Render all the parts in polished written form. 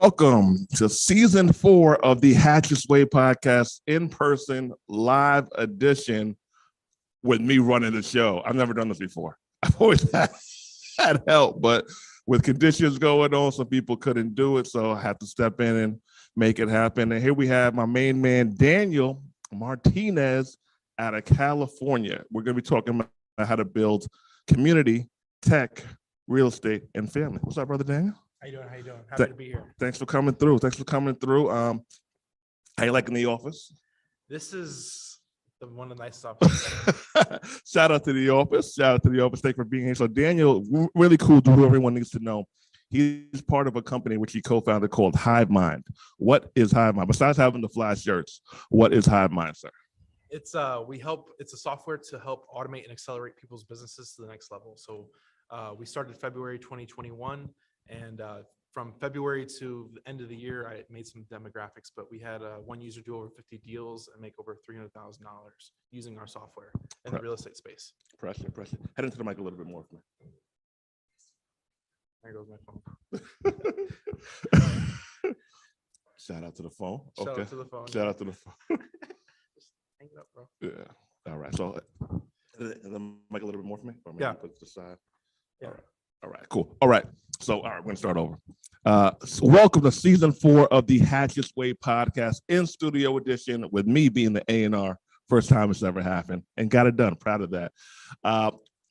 Welcome to season 4 of the Hatchett podcast, in-person live edition with me running the show. I've never done this before. I've always had help, but with conditions going on, some people couldn't do it, so I had to step in and make it happen. And here we have my main man, Daniel Martinez out of California. We're going to be talking about how to build community, tech, real estate, and family. What's up, brother Daniel? How you doing? Happy to be here. Thanks for coming through. How you liking the office? This is one of the nicest offices. Shout out to the office. Thanks for being here. So Daniel, really cool dude who everyone needs to know. He's part of a company which he co-founded called Hive. What is Hive? Besides having the fly shirts, what is Hive, sir? It's a software to help automate and accelerate people's businesses to the next level. So we started February 2021. And from February to the end of the year, I made some demographics, but we had one user do over 50 deals and make over $300,000 using our software in the real estate space. Pressure. Head into the mic a little bit more for me. There goes my phone. Shout out to the phone. Shout out to the phone. Just hang it up, bro. Yeah. All right. So the mic a little bit more for me? Or maybe Yeah. Put it to the side. Yeah. All right, cool. All right. So, we're going to start over. So welcome to season 4 of the Hatchett podcast, in studio edition, with me being the A&R. First time it's ever happened, and got it done. Proud of that.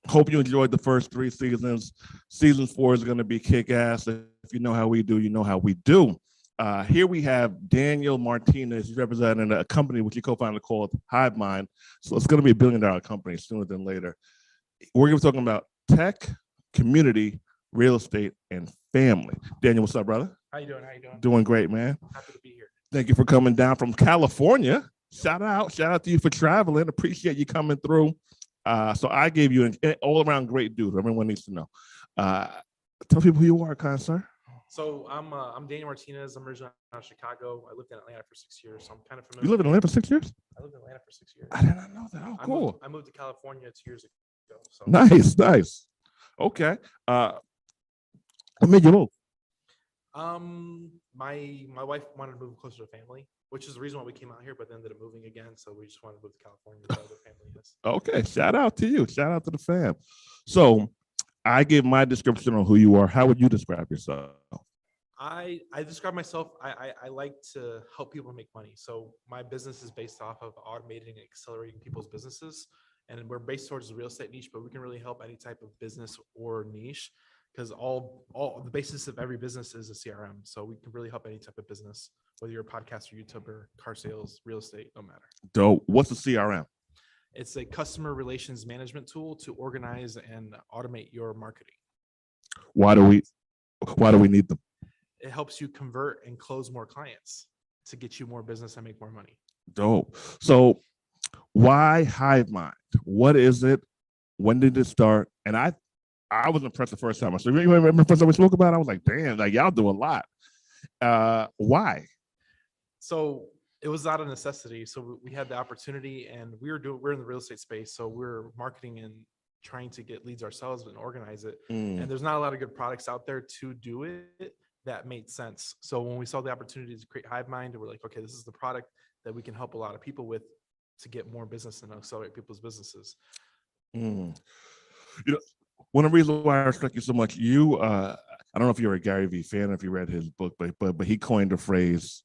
Hope you enjoyed the first 3 seasons. Season 4 is going to be kick-ass. If you know how we do, you know how we do. Here we have Daniel Martinez. He's representing a company which he co-founded called Hive. So it's going to be a $1 billion company sooner than later. We're going to be talking about tech, community, real estate, and family. Daniel, what's up, brother? How you doing? Doing great, man. Happy to be here. Thank you for coming down from California. Shout out to you for traveling. Appreciate you coming through. So I gave you an all-around great dude. Everyone needs to know. Tell people who you are, kind sir. So I'm Daniel Martinez. I'm originally out of Chicago. I lived in Atlanta for 6 years, so I'm kind of familiar. You lived in Atlanta for 6 years? I lived in Atlanta for 6 years. I did not know that. Oh, cool. I moved to California 2 years ago. So. Nice. Okay. What made you move? My wife wanted to move closer to family, which is the reason why we came out here, but then ended up moving again. So we just wanted to move to California where the family is. Okay. Shout out to you. Shout out to the fam. So I gave my description on who you are. How would you describe yourself? I describe myself, I like to help people make money. So my business is based off of automating and accelerating people's businesses. And we're based towards the real estate niche, but we can really help any type of business or niche, because all the basis of every business is a CRM. So we can really help any type of business, whether you're a podcaster, YouTuber, car sales, real estate, no matter. Dope. What's a CRM? It's a customer relations management tool to organize and automate your marketing. Why do we need them? It helps you convert and close more clients to get you more business and make more money. Dope. So why Hive? What is it? When did it start? And I was impressed the first time. So you remember the first time we spoke about it? I was like, damn, like y'all do a lot. Why? So it was out of necessity. So we had the opportunity, and we're in the real estate space. So we're marketing and trying to get leads ourselves and organize it. And there's not a lot of good products out there to do it that made sense. So when we saw the opportunity to create Hive, we're like, okay, this is the product that we can help a lot of people with to get more business and accelerate people's businesses. You know, one of the reasons why I respect you so much, I don't know if you're a Gary Vee fan or if you read his book, but he coined a phrase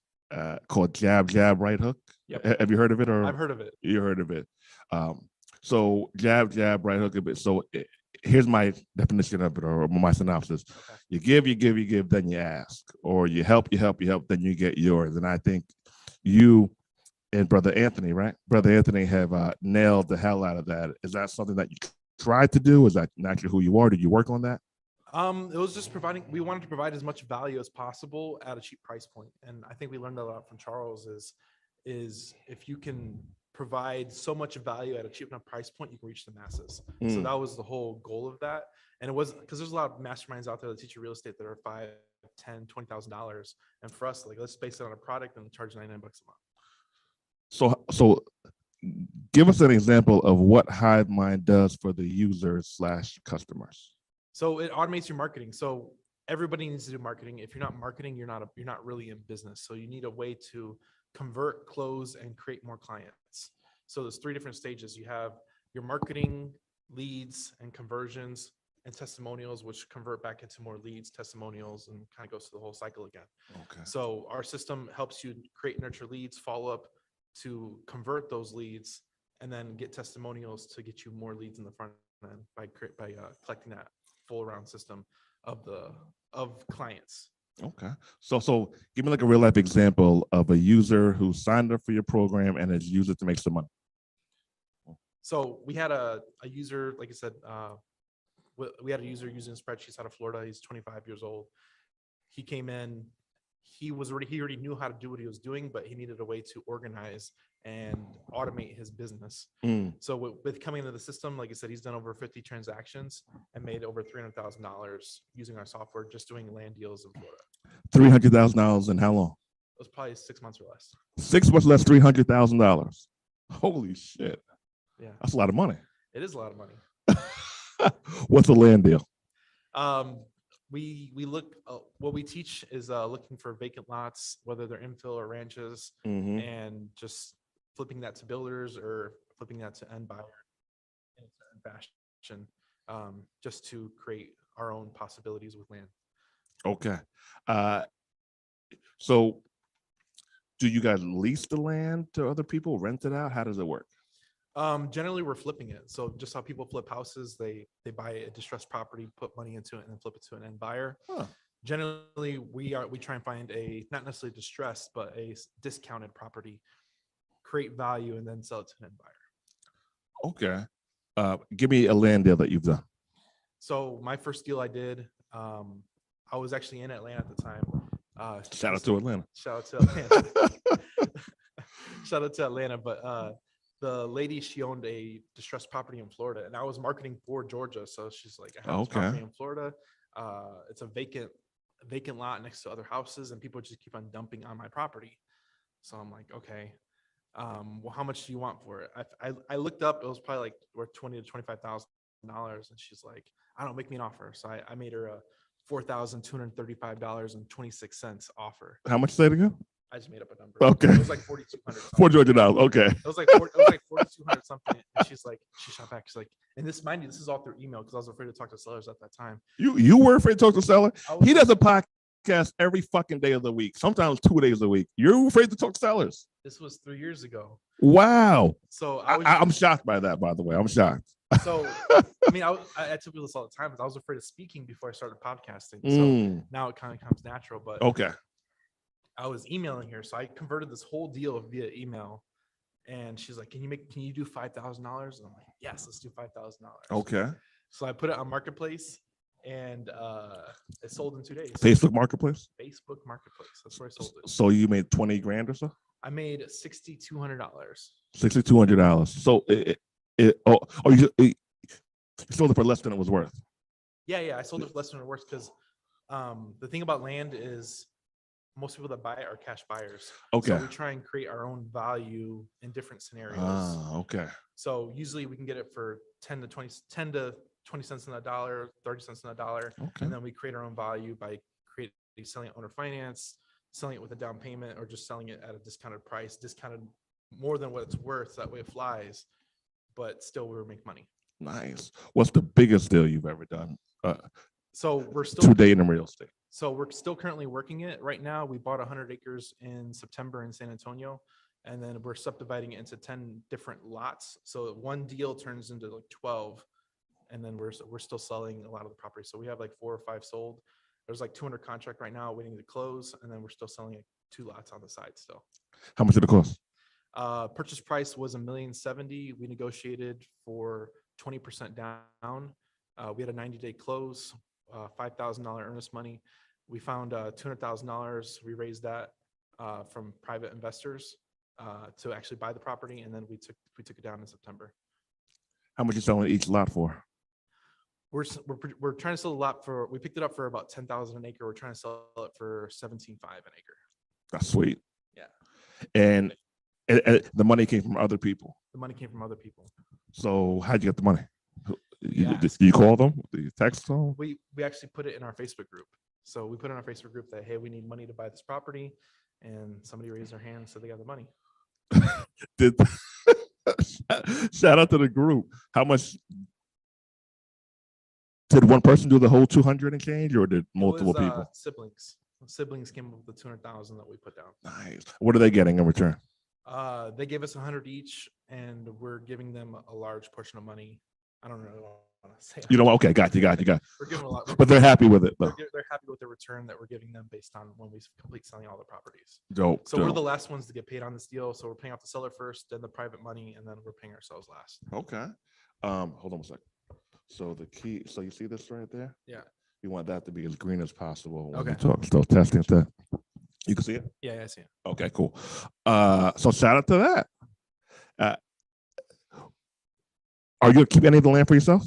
called jab, right hook. Yep. Have you heard of it? Or I've heard of it. You heard of it. So jab, right hook a bit. So here's my definition of it, or my synopsis. Okay. You give, then you ask, or you help, then you get yours. And I think you and Brother Anthony, right? Brother Anthony have nailed the hell out of that. Is that something that you tried to do? Is that naturally who you are? Did you work on that? It was just we wanted to provide as much value as possible at a cheap price point. And I think we learned a lot from Charles is if you can provide so much value at a cheap enough price point, you can reach the masses. So that was the whole goal of that. And it was because there's a lot of masterminds out there that teach you real estate that are $5, $10, $20,000. And for us, like, let's base it on a product and charge $99 a month. So give us an example of what Hive does for the users / customers. So it automates your marketing. So everybody needs to do marketing. If you're not marketing, you're not really in business. So you need a way to convert, close, and create more clients. So there's 3 different stages. You have your marketing, leads, and conversions, and testimonials, which convert back into more leads, testimonials, and kind of goes through the whole cycle again. Okay. So our system helps you create and nurture leads, follow up to convert those leads, and then get testimonials to get you more leads in the front end by collecting that full round system of clients. Okay. So give me like a real life example of a user who signed up for your program and has used it to make some money. So we had a user, like I said, we had a user using spreadsheets out of Florida. He's 25 years old. He came in, he already knew how to do what he was doing, but he needed a way to organize and automate his business. So with coming into the system, like I said, he's done over 50 transactions and made over $300,000 using our software, just doing land deals in Florida. $300,000 in how long? It was probably 6 months or less. 6 months less, $300,000. Holy shit. Yeah. That's a lot of money. It is a lot of money. What's a land deal? We look, what we teach is looking for vacant lots, whether they're infill or ranches, and just flipping that to builders or flipping that to end buyer in a certain fashion, just to create our own possibilities with land. Okay. So do you guys lease the land to other people, rent it out? How does it work? Generally we're flipping it. So just how people flip houses, they buy a distressed property, put money into it, and then flip it to an end buyer. Generally we try and find a, not necessarily distressed, but a discounted property, create value, and then sell it to an end buyer. Okay. Give me a land deal that you've done. So my first deal I did, I was actually in Atlanta at the time. Shout out to Atlanta. Shout out to Atlanta. Shout out to Atlanta. But the lady, she owned a distressed property in Florida, and I was marketing for Georgia. So she's like, I have this property in Florida. It's a vacant lot next to other houses, and people just keep on dumping on my property. So I'm like, okay, well, how much do you want for it? I looked up, it was probably like worth $20,000 to $25,000, and she's like, I don't, make me an offer. So I made her a $4,235.26 offer. How much? Say it again. I just made up a number. Okay. It was like $4,200. $4,200. Okay. It was like $4,200 something. And she shot back. She's like, and this, mind you, this is all through email because I was afraid to talk to sellers at that time. You were afraid to talk to sellers? He does a podcast every fucking day of the week, sometimes 2 days a week. You're afraid to talk to sellers? This was 3 years ago. Wow. So I'm shocked by that, by the way. I'm shocked. So, I mean, I tell people this all the time, but I was afraid of speaking before I started podcasting. So now it kind of comes natural, but okay. I was emailing her. So I converted this whole deal via email, and she's like, can you do $5,000? And I'm like, yes, let's do $5,000. Okay. So I put it on Marketplace, and it sold in 2 days. Facebook Marketplace? Facebook Marketplace. That's where I sold it. So you made 20 grand or so? I made $6,200. $6,200. So you sold it for less than it was worth. Yeah. I sold it for less than it was because the thing about land is most people that buy it are cash buyers. Okay. So we try and create our own value in different scenarios. Okay. So usually we can get it for 10 to 20 cents on the dollar, 30 cents on the dollar. Okay. And then we create our own value by selling it owner finance, selling it with a down payment, or just selling it at a discounted price, discounted more than what it's worth. That way it flies, but still we make money. Nice. What's the biggest deal you've ever done? So we're still today in real estate. So we're still currently working it right now. We bought 100 acres in September in San Antonio, and then we're subdividing it into 10 different lots. So one deal turns into like 12, and then we're still selling a lot of the property. So we have like 4 or 5 sold. There's like 200 contract right now waiting to close, and then we're still selling like 2 lots on the side still. How much did it cost? Purchase price was $1,070,000. We negotiated for 20% down. We had a 90-day close, $5,000 earnest money. We found $200,000. We raised that from private investors to actually buy the property, and then we took it down in September. How much are you selling each lot for? We're trying to sell a lot for. We picked it up for about $10,000 an acre. We're trying to sell it for $17,500 an acre. That's sweet. Yeah. And the money came from other people. The money came from other people. So how'd you get the money? Did you call them? Did you text them? We actually put it in our Facebook group. So we put in our Facebook group that, hey, we need money to buy this property. And somebody raised their hand and said they got the money. Did shout out to the group. How much did one person do the whole 200 and change, or did multiple people? Siblings came up with the 200,000 that we put down. Nice. What are they getting in return? They gave us 100 each, and we're giving them a large portion of money. I don't really want to say. You know what? Okay, got you. We're giving a lot, but they're happy with it, though. They're happy with the return that we're giving them based on when we complete selling all the properties. Dope. So we're the last ones to get paid on this deal. So we're paying off the seller first, then the private money, and then we're paying ourselves last. Okay. Hold on a second. So the key. So you see this right there? Yeah. You want that to be as green as possible. When Okay. you talk. Still testing that. You can see it. Yeah, I see it. Okay, cool. So shout out to that. Are you gonna keep any of the land for yourself?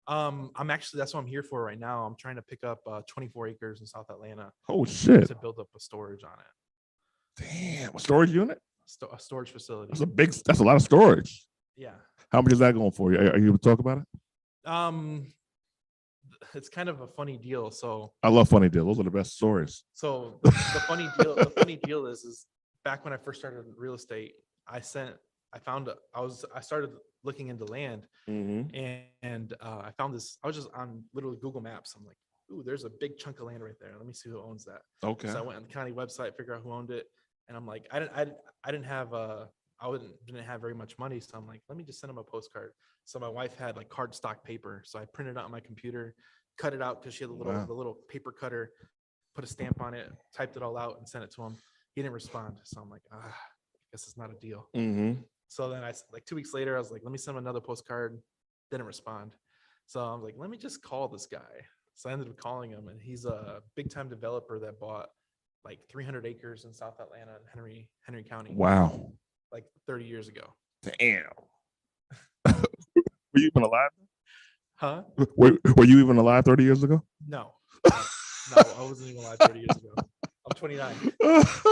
I'm actually, that's what I'm here for right now. I'm trying to pick up 24 acres in South Atlanta. Oh shit! To build up a storage on it. Damn, a storage unit? A storage facility. That's a lot of storage. Yeah. How much is that going for you? Are you able to talk about it? It's kind of a funny deal. So I love funny deals. Those are the best stories. So the funny deal is back when I first started real estate, I started looking into land, and I found this. I was just on literally Google Maps. I'm like, ooh, there's a big chunk of land right there. Let me see who owns that. Okay. So I went on the county website, figure out who owned it, and I'm like, I didn't have very much money, so I'm like, let me just send them a postcard. So my wife had like cardstock paper, so I printed it out on my computer, cut it out because she had the little paper cutter, put a stamp on it, typed it all out, and sent it to him. He didn't respond, so I'm like, I guess it's not a deal. So then like 2 weeks later, I was like, let me send him another postcard. Didn't respond, so I was like, let me just call this guy. So I ended up calling him, and he's a big time developer that bought like 300 acres in South Atlanta and Henry County. Wow. Like 30 years ago. Damn. Were you even alive? Huh? Were you even alive 30 years ago? No, I wasn't even alive 30 years ago. I'm 29.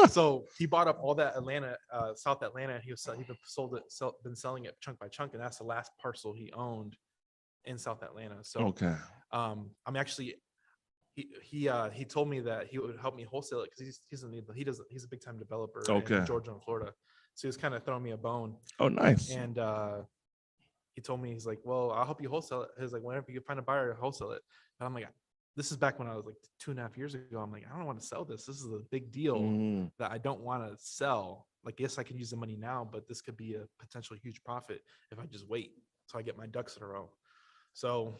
So he bought up all that South Atlanta. He's been selling it chunk by chunk, and that's the last parcel he owned in South Atlanta. So okay. I'm actually. He told me that he would help me wholesale it because he's a big time developer in Georgia and Florida. So he was kind of throwing me a bone. Oh, nice. And he told me, he's like, well, I'll help you wholesale it. He's like, whenever you can find a buyer, wholesale it. And I'm like, this is back when I was like 2.5 years ago. I'm like, I don't want to sell this. This is a big deal that I don't want to sell. Like, yes, I can use the money now, but this could be a potential huge profit if I just wait till I get my ducks in a row. So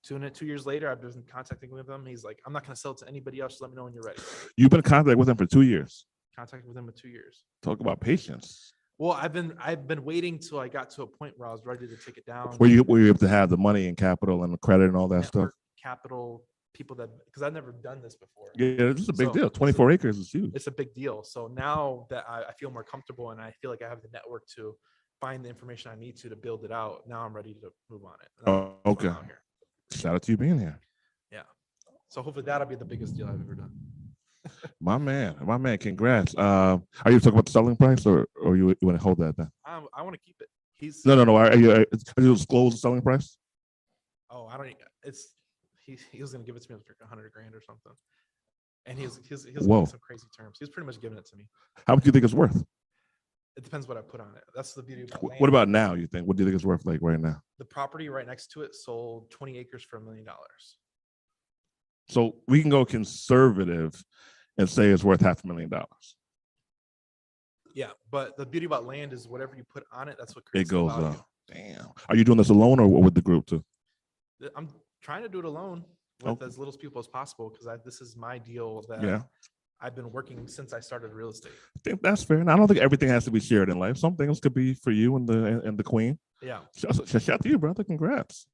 2 years later, I've been contacting with him. He's like, I'm not going to sell it to anybody else. Just let me know when you're ready. You've been in contact with him for 2 years. Contacted with him for 2 years. Talk about patience. Well, I've been waiting till I got to a point where I was ready to take it down. Were you able to have the money and capital and the credit and all that stuff? Capital, people because I've never done this before. Yeah, this is a big deal. 24 acres is huge. It's a big deal. So now that I feel more comfortable and I feel like I have the network to find the information I need to build it out, now I'm ready to move on it. Okay. Shout out to you being here. Yeah. So hopefully that'll be the biggest deal I've ever done. My man, congrats. Are you talking about the selling price or you want to hold that then? I want to keep it. No. Are you disclose the selling price? Oh, I don't. He was gonna give it to me for like $100,000 or something, and he's giving some crazy terms. He's pretty much giving it to me. How much do you think it's worth? It depends what I put on it. That's the beauty about land. What about now? You think? What do you think it's worth like right now? The property right next to it sold 20 acres for $1 million. So we can go conservative and say it's worth $500,000. Yeah, but the beauty about land is whatever you put on it, that's what creates it goes the value. up. Damn. Are you doing this alone or with the group too? I'm trying to do it alone with as little people as possible because this is my deal that I've been working since I started real estate. I think that's fair. And I don't think everything has to be shared in life. Some things could be for you and the queen. Yeah. Shout out to you, brother. Congrats.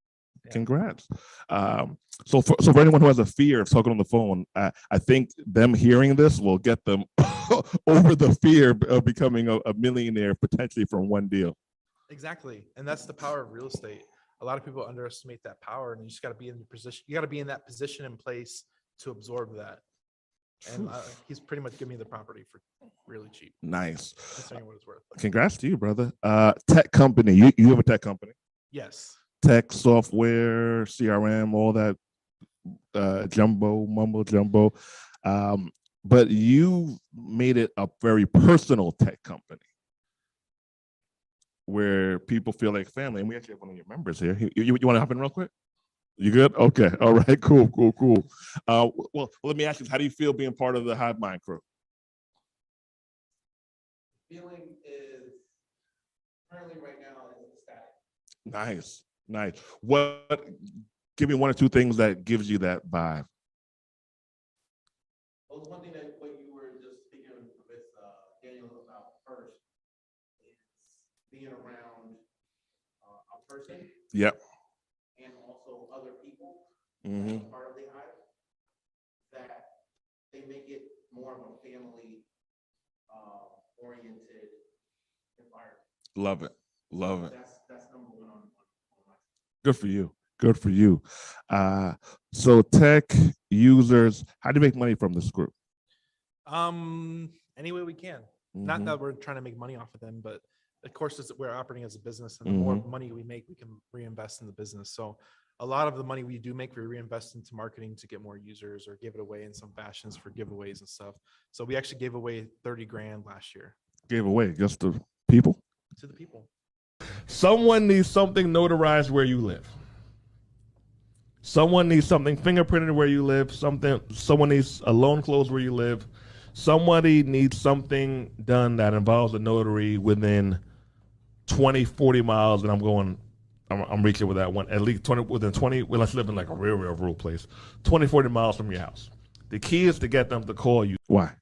Yeah. Congrats. So for anyone who has a fear of talking on the phone, I think them hearing this will get them over the fear of becoming a millionaire potentially from one deal. Exactly. And that's the power of real estate. A lot of people underestimate that power, and you just got to be in the position. You got to be in that position in place to absorb that. And he's pretty much giving me the property for really cheap. Nice. Considering what it's worth. Congrats to you, brother. Tech company. You have a tech company? Yes. Tech, software, CRM, all that jumbo, mumbo jumbo. But you made it a very personal tech company where people feel like family. And we actually have one of your members here. You want to hop in real quick? You good? Okay. All right. Cool. Well, let me ask you, how do you feel being part of the Hive Mind crew? Feeling is currently right now is ecstatic. Nice. What? Give me one or two things that gives you that vibe. Well, one thing that what you were just speaking with Daniel about first is being around a person. Yep. And also other people Mm-hmm. part of the Hive that they make it more of a family oriented environment. Love it. That's number one on my. Good for you. So tech users, how do you make money from this group? Any way we can. Not that we're trying to make money off of them, but of course we're operating as a business, and the more money we make, we can reinvest in the business. So a lot of the money we do make, we reinvest into marketing to get more users or give it away in some fashions for giveaways and stuff. So we actually gave away 30 grand last year. Gave away just to people? To the people. Someone needs something notarized where you live. Someone needs something fingerprinted where you live. Someone needs a loan closed where you live. Somebody needs something done that involves a notary within 20, 40 miles, and I'm reaching with that one, at least 20, within 20, well, let's live in like a real rural place, 20, 40 miles from your house. The key is to get them to call you. Why?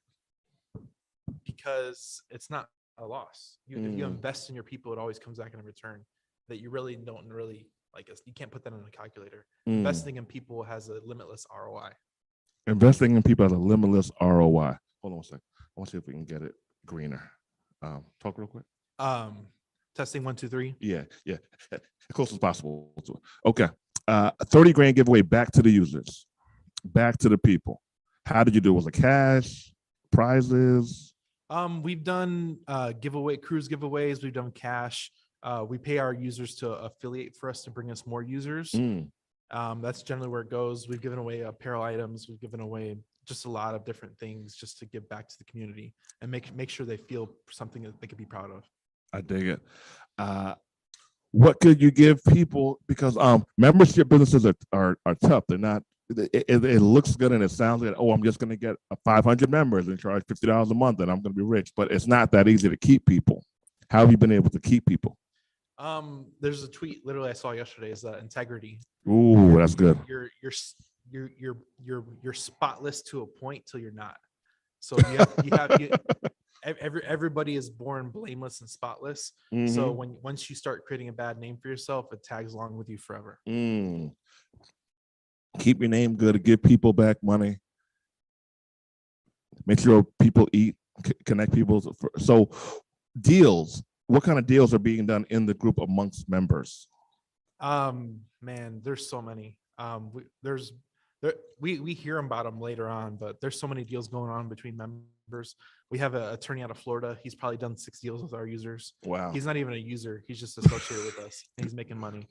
Because it's not a loss. If you invest in your people, it always comes back in a return that you really don't like. You can't put that in a calculator. Investing in people has a limitless ROI. Investing in people has a limitless ROI. Hold on a second. I want to see if we can get it greener. Talk real quick. Testing 1, 2, 3. Yeah. As close as possible. Okay. 30 grand giveaway back to the users, back to the people. How did you do it? Was it cash, prizes? We've done cruise giveaways. We've done cash. We pay our users to affiliate for us to bring us more users. That's generally where it goes. We've given away apparel items. We've given away just a lot of different things just to give back to the community and make sure they feel something that they could be proud of. I dig it. What could you give people? Because membership businesses are tough. They're not. It looks good and it sounds good. Oh, I'm just going to get 500 members and charge $50 a month, and I'm going to be rich. But it's not that easy to keep people. How have you been able to keep people? There's a tweet literally I saw yesterday. Is integrity. Ooh, that's good. You're spotless to a point till you're not. So everybody is born blameless and spotless. So once you start creating a bad name for yourself, it tags along with you forever. Keep your name good, give people back money, make sure people eat, connect people. So deals, what kind of deals are being done in the group amongst members? Man, there's so many. We hear about them later on, but there's so many deals going on between members. We have an attorney out of Florida. He's probably done 6 deals with our users. Wow. He's not even a user. He's just associated with us. He's making money.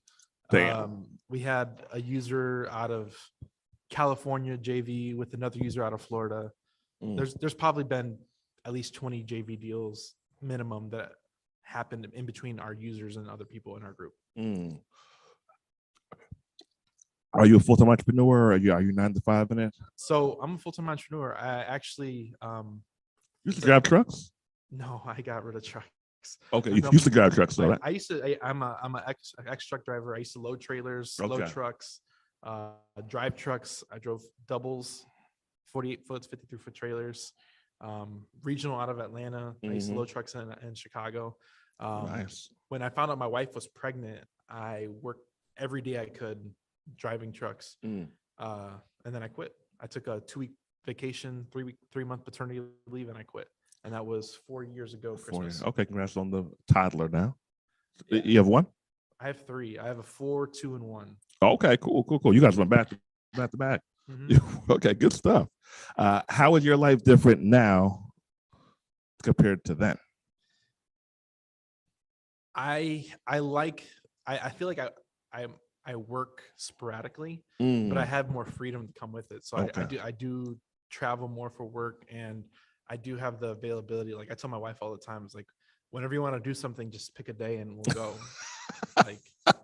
Damn. We had a user out of California JV with another user out of Florida. There's probably been at least 20 JV deals minimum that happened in between our users and other people in our group. Are you a full-time entrepreneur? Or are you 9 to 5 in it? So I'm a full-time entrepreneur. I actually you used to grab trucks? No, I got rid of trucks. Okay, you used to grab trucks, though, right? I used to. I'm an ex truck driver. I used to load trailers, load trucks, drive trucks. I drove doubles, 48 foot, 53 foot trailers. Regional out of Atlanta. I used to load trucks in Chicago. Nice. When I found out my wife was pregnant, I worked every day I could driving trucks, and then I quit. I took a 2-week vacation, 3-month paternity leave, and I quit. And that was 4 years ago. Christmas. Okay, congrats on the toddler now. Yeah. You have one? I have 3. I have a 4, 2, and 1. Okay, cool. You guys went back to back. Okay, good stuff. How is your life different now compared to then? I feel like I I work sporadically, Mm, but I have more freedom to come with it. So Okay. I do travel more for work, and I do have the availability. Like I tell my wife all the time, it's like whenever you want to do something, just pick a day and we'll go. Like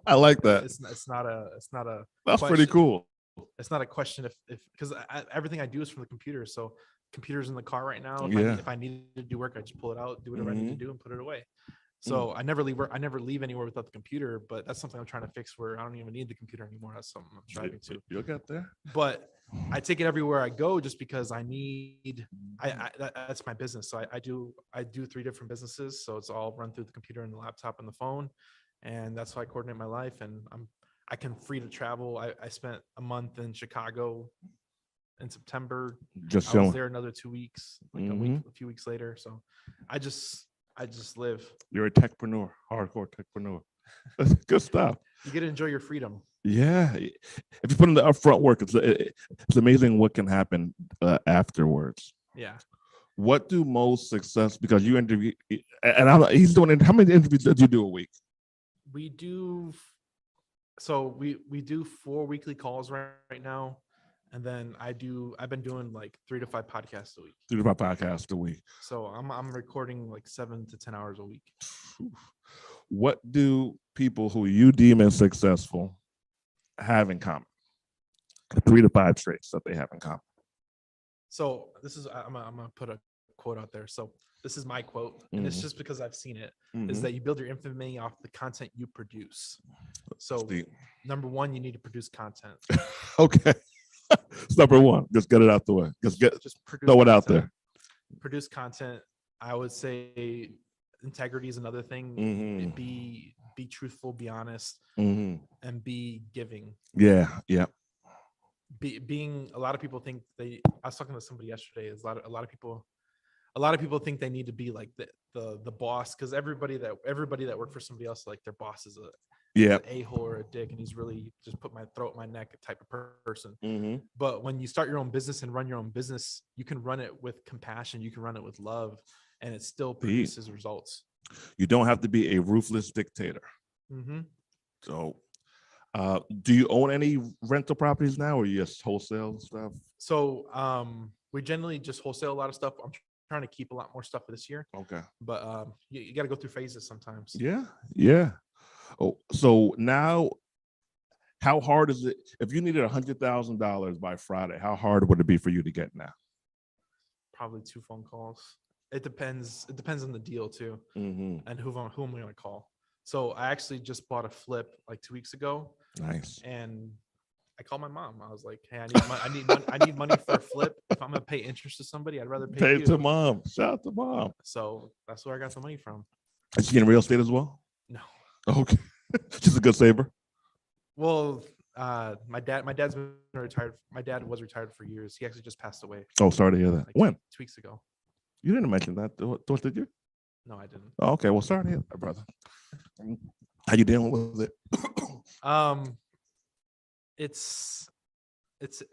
I like that. it's not a That's pretty question. cool. It's not a question if because everything I do is from the computer. So computer's in the car right now. Yeah. If I need to do work, I just pull it out, do whatever I need to Mhm. do, and put it away. Mm. So I never leave work. I never leave anywhere without the computer. But that's something I'm trying to fix where I don't even need the computer anymore. That's something I'm striving to. You'll get there. But I take it everywhere I go just because I need. That's my business. So I do 3 different businesses. So it's all run through the computer and the laptop and the phone, and that's how I coordinate my life. And I can free to travel. I spent a month in Chicago in September. Just I was showing. there another 2 weeks, like Mhm. a few weeks later. So I just live. You're a techpreneur, hardcore techpreneur. That's good stuff. You get to enjoy your freedom. Yeah. If you put in the upfront work, it's amazing what can happen afterwards. Yeah. What do most success, because you interview, and he's doing, how many interviews did you do a week? We do. So we do 4 weekly calls right now. And then I've been doing like 3 to 5 podcasts a week. 3 to 5 podcasts a week. So I'm recording like 7 to 10 hours a week. What do people who you deem as successful have in common? 3 to 5 traits that they have in common. So this is I'm gonna put a quote out there. So this is my quote, and it's just because I've seen it. Is Mhm. that you build your infamy off the content you produce. So Steve. number 1, you need to produce content. Okay. It's number 1. Just get it out the way. Just produce throw it out content. there. Produce content. I would say integrity is another thing. Mhm. Be truthful, be honest, Mhm. and be giving. Yeah. Yeah. Being a lot of people think I was talking to somebody yesterday. Is a lot of people think they need to be like the boss, because everybody that worked for somebody else, like their boss is Yeah. an a-hole or a dick, and he's really just put my throat, my neck type of person. Mhm. But when you start your own business and run your own business, you can run it with compassion, you can run it with love, and it still produces results. You don't have to be a ruthless dictator. Mm-hmm. So, do you own any rental properties now, or you just wholesale stuff? So we generally just wholesale a lot of stuff. I'm trying to keep a lot more stuff for this year, Okay. but you got to go through phases sometimes. Yeah. Yeah. Oh, so now, how hard is it if you needed $100,000 by Friday? How hard would it be for you to get now? Probably 2 phone calls. It depends on the deal too, Mm-hmm. and who I'm going to call. So I actually just bought a flip like 2 weeks ago, Nice. and I called my mom. I was like, "Hey, I need money for a flip. If I'm gonna pay interest to somebody, I'd rather pay Pay you." to mom. Shout out to mom. So that's where I got the money from. Is she in real estate as well? No. Okay. She's a good saver. Well, my dad's been retired. My dad was retired for years. He actually just passed away Oh, sorry to hear that. like When? 2 weeks ago. You didn't mention that, did you? No, I didn't. Oh, okay. Well, sorry to hear that, brother. How you dealing with it? It's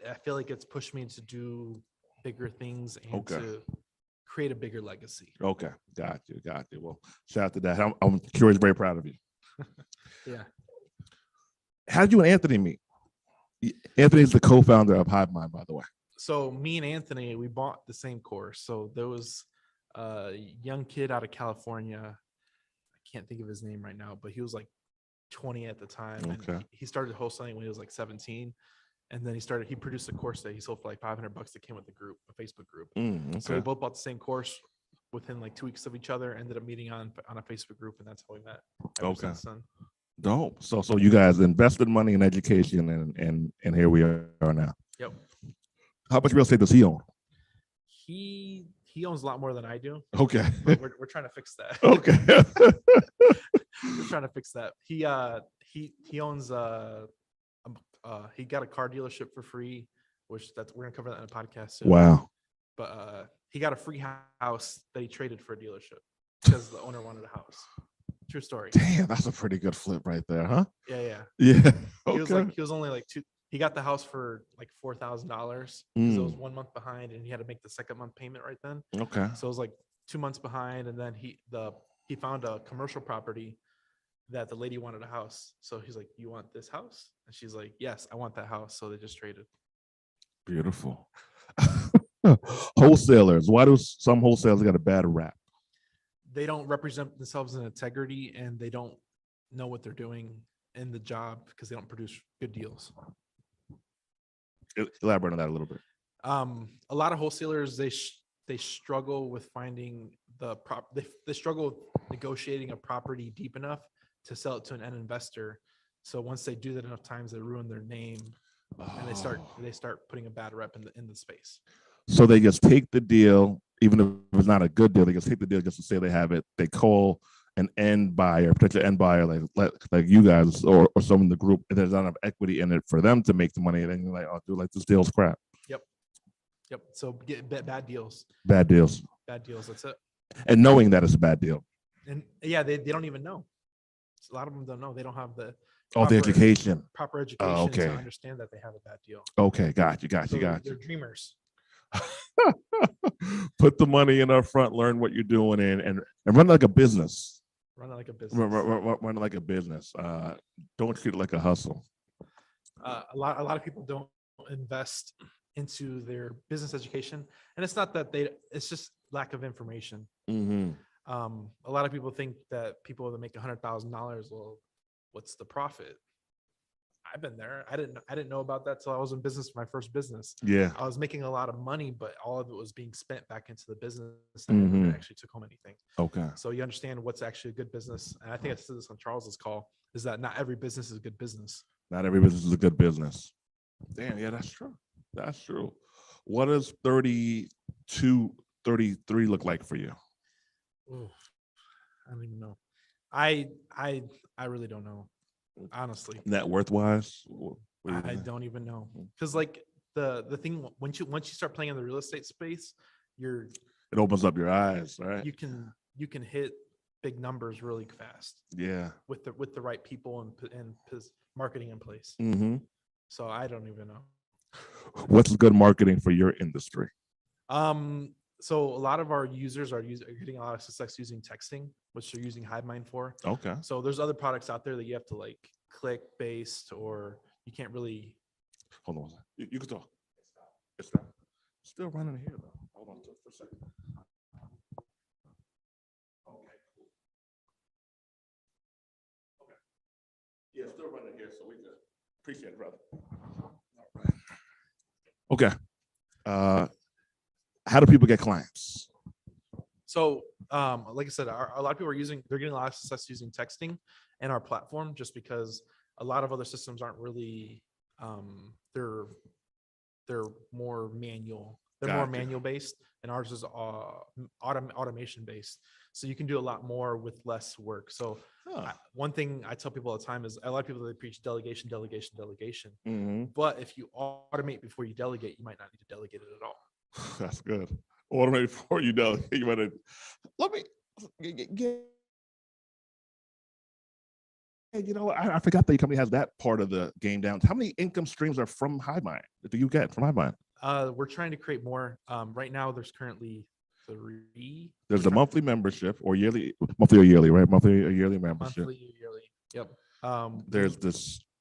I feel like it's pushed me to do bigger things and Okay. to create a bigger legacy. Okay. Got you. Well, shout out to that. I'm curious, very proud of you. Yeah. How did you and Anthony meet? Anthony's the co-founder of Hive, by the way. So me and Anthony, we bought the same course. So there was a young kid out of California. I can't think of his name right now, but he was like 20 at the time. Okay. And he started wholesaling when he was like 17. And then he produced a course that he sold for like $500 that came with the group, a Facebook group. Okay. So we both bought the same course within like 2 weeks of each other, ended up meeting on a Facebook group, and that's how we met. Okay. Since then. Dope. So you guys invested money in education, and here we are now. Yep. How much real estate does he own? He owns a lot more than I do. Okay. But we're trying to fix that. Okay. We're trying to fix that. He owns he got a car dealership for free, which we're gonna cover that in a podcast soon. Wow. But he got a free house that he traded for a dealership because the owner wanted a house. True story. Damn, that's a pretty good flip right there, huh? Yeah. Yeah. Okay. He was only like he got the house for like $4,000 because it was 1 month behind, and he had to make the second month payment right then. Okay. So it was like 2 months behind, and then he found a commercial property that the lady wanted a house. So he's like, "You want this house?" And she's like, "Yes, I want that house." So they just traded. Beautiful. Wholesalers. Why do some wholesalers got a bad rap? They don't represent themselves in integrity, and they don't know what they're doing in the job because they don't produce good deals. Elaborate on that a little bit. A lot of wholesalers, they struggle with finding they struggle with negotiating a property deep enough to sell it to an end investor. So once they do that enough times, they ruin their name, and they start putting a bad rep in the space. So they just take the deal, even if it's not a good deal, they just take the deal just to say they have it. They call an end buyer, potential end buyer, like you guys or someone in the group, and there's not enough equity in it for them to make the money. And then you're like, oh, dude, like this deal's crap. Yep. So get bad deals. Bad deals. Bad deals. That's it. And knowing that it's a bad deal. And yeah, they don't even know. A lot of them don't know. They don't have the The education. proper education okay. to understand that they have a bad deal. Okay, got you. They're dreamers. Put the money in up front, learn what you're doing, and run like a business. Run it like a business. Run it like a business. Don't treat it like a hustle. A lot of people don't invest into their business education, and it's not that it's just lack of information. Mm-hmm. A lot of people think that people that make $100,000, well, what's the profit? I've been there. I didn't know about that till I was in business for my first business. Yeah. I was making a lot of money, but all of it was being spent back into the business, and I never actually took home anything. Okay. So you understand what's actually a good business. And I think I said this on Charles's call, is that not every business is a good business. Not every business is a good business. Damn, yeah, that's true. That's true. What does 32, 33 look like for you? Ooh, I don't even know. I really don't know, honestly. Net worth wise? I don't even know. Because like the thing, once you start playing in the real estate space, it opens up your eyes, right? you can hit big numbers really fast. Yeah. With the right people and marketing in place. Mm-hmm. So I don't even know. What's good marketing for your industry? So a lot of our users are getting a lot of success using texting, which they're using Hive for. Okay. So there's other products out there that you have to like click based, or you can't really. Hold on. You can talk. It's not. Still running here though. Hold on for a second. Okay. Okay. Yeah, still running here, so we good. Appreciate it, brother. All right. Okay. How do people get clients? So, like I said, a lot of people they're getting a lot of success using texting and our platform, just because a lot of other systems aren't really, they're more manual. They're more manual based, and ours is automation based. So you can do a lot more with less work. So one thing I tell people all the time is a lot of people, they preach delegation. Mm-hmm. But if you automate before you delegate, you might not need to delegate it at all. That's good. Automate before you delegate. You better let me get. You know, I forgot that your company has that part of the game down. How many income streams are from Hive do you get from Hive? We're trying to create more. Right now, there's currently 3. There's the monthly membership or monthly or yearly, right? Monthly or yearly membership. Monthly, yearly. Yep.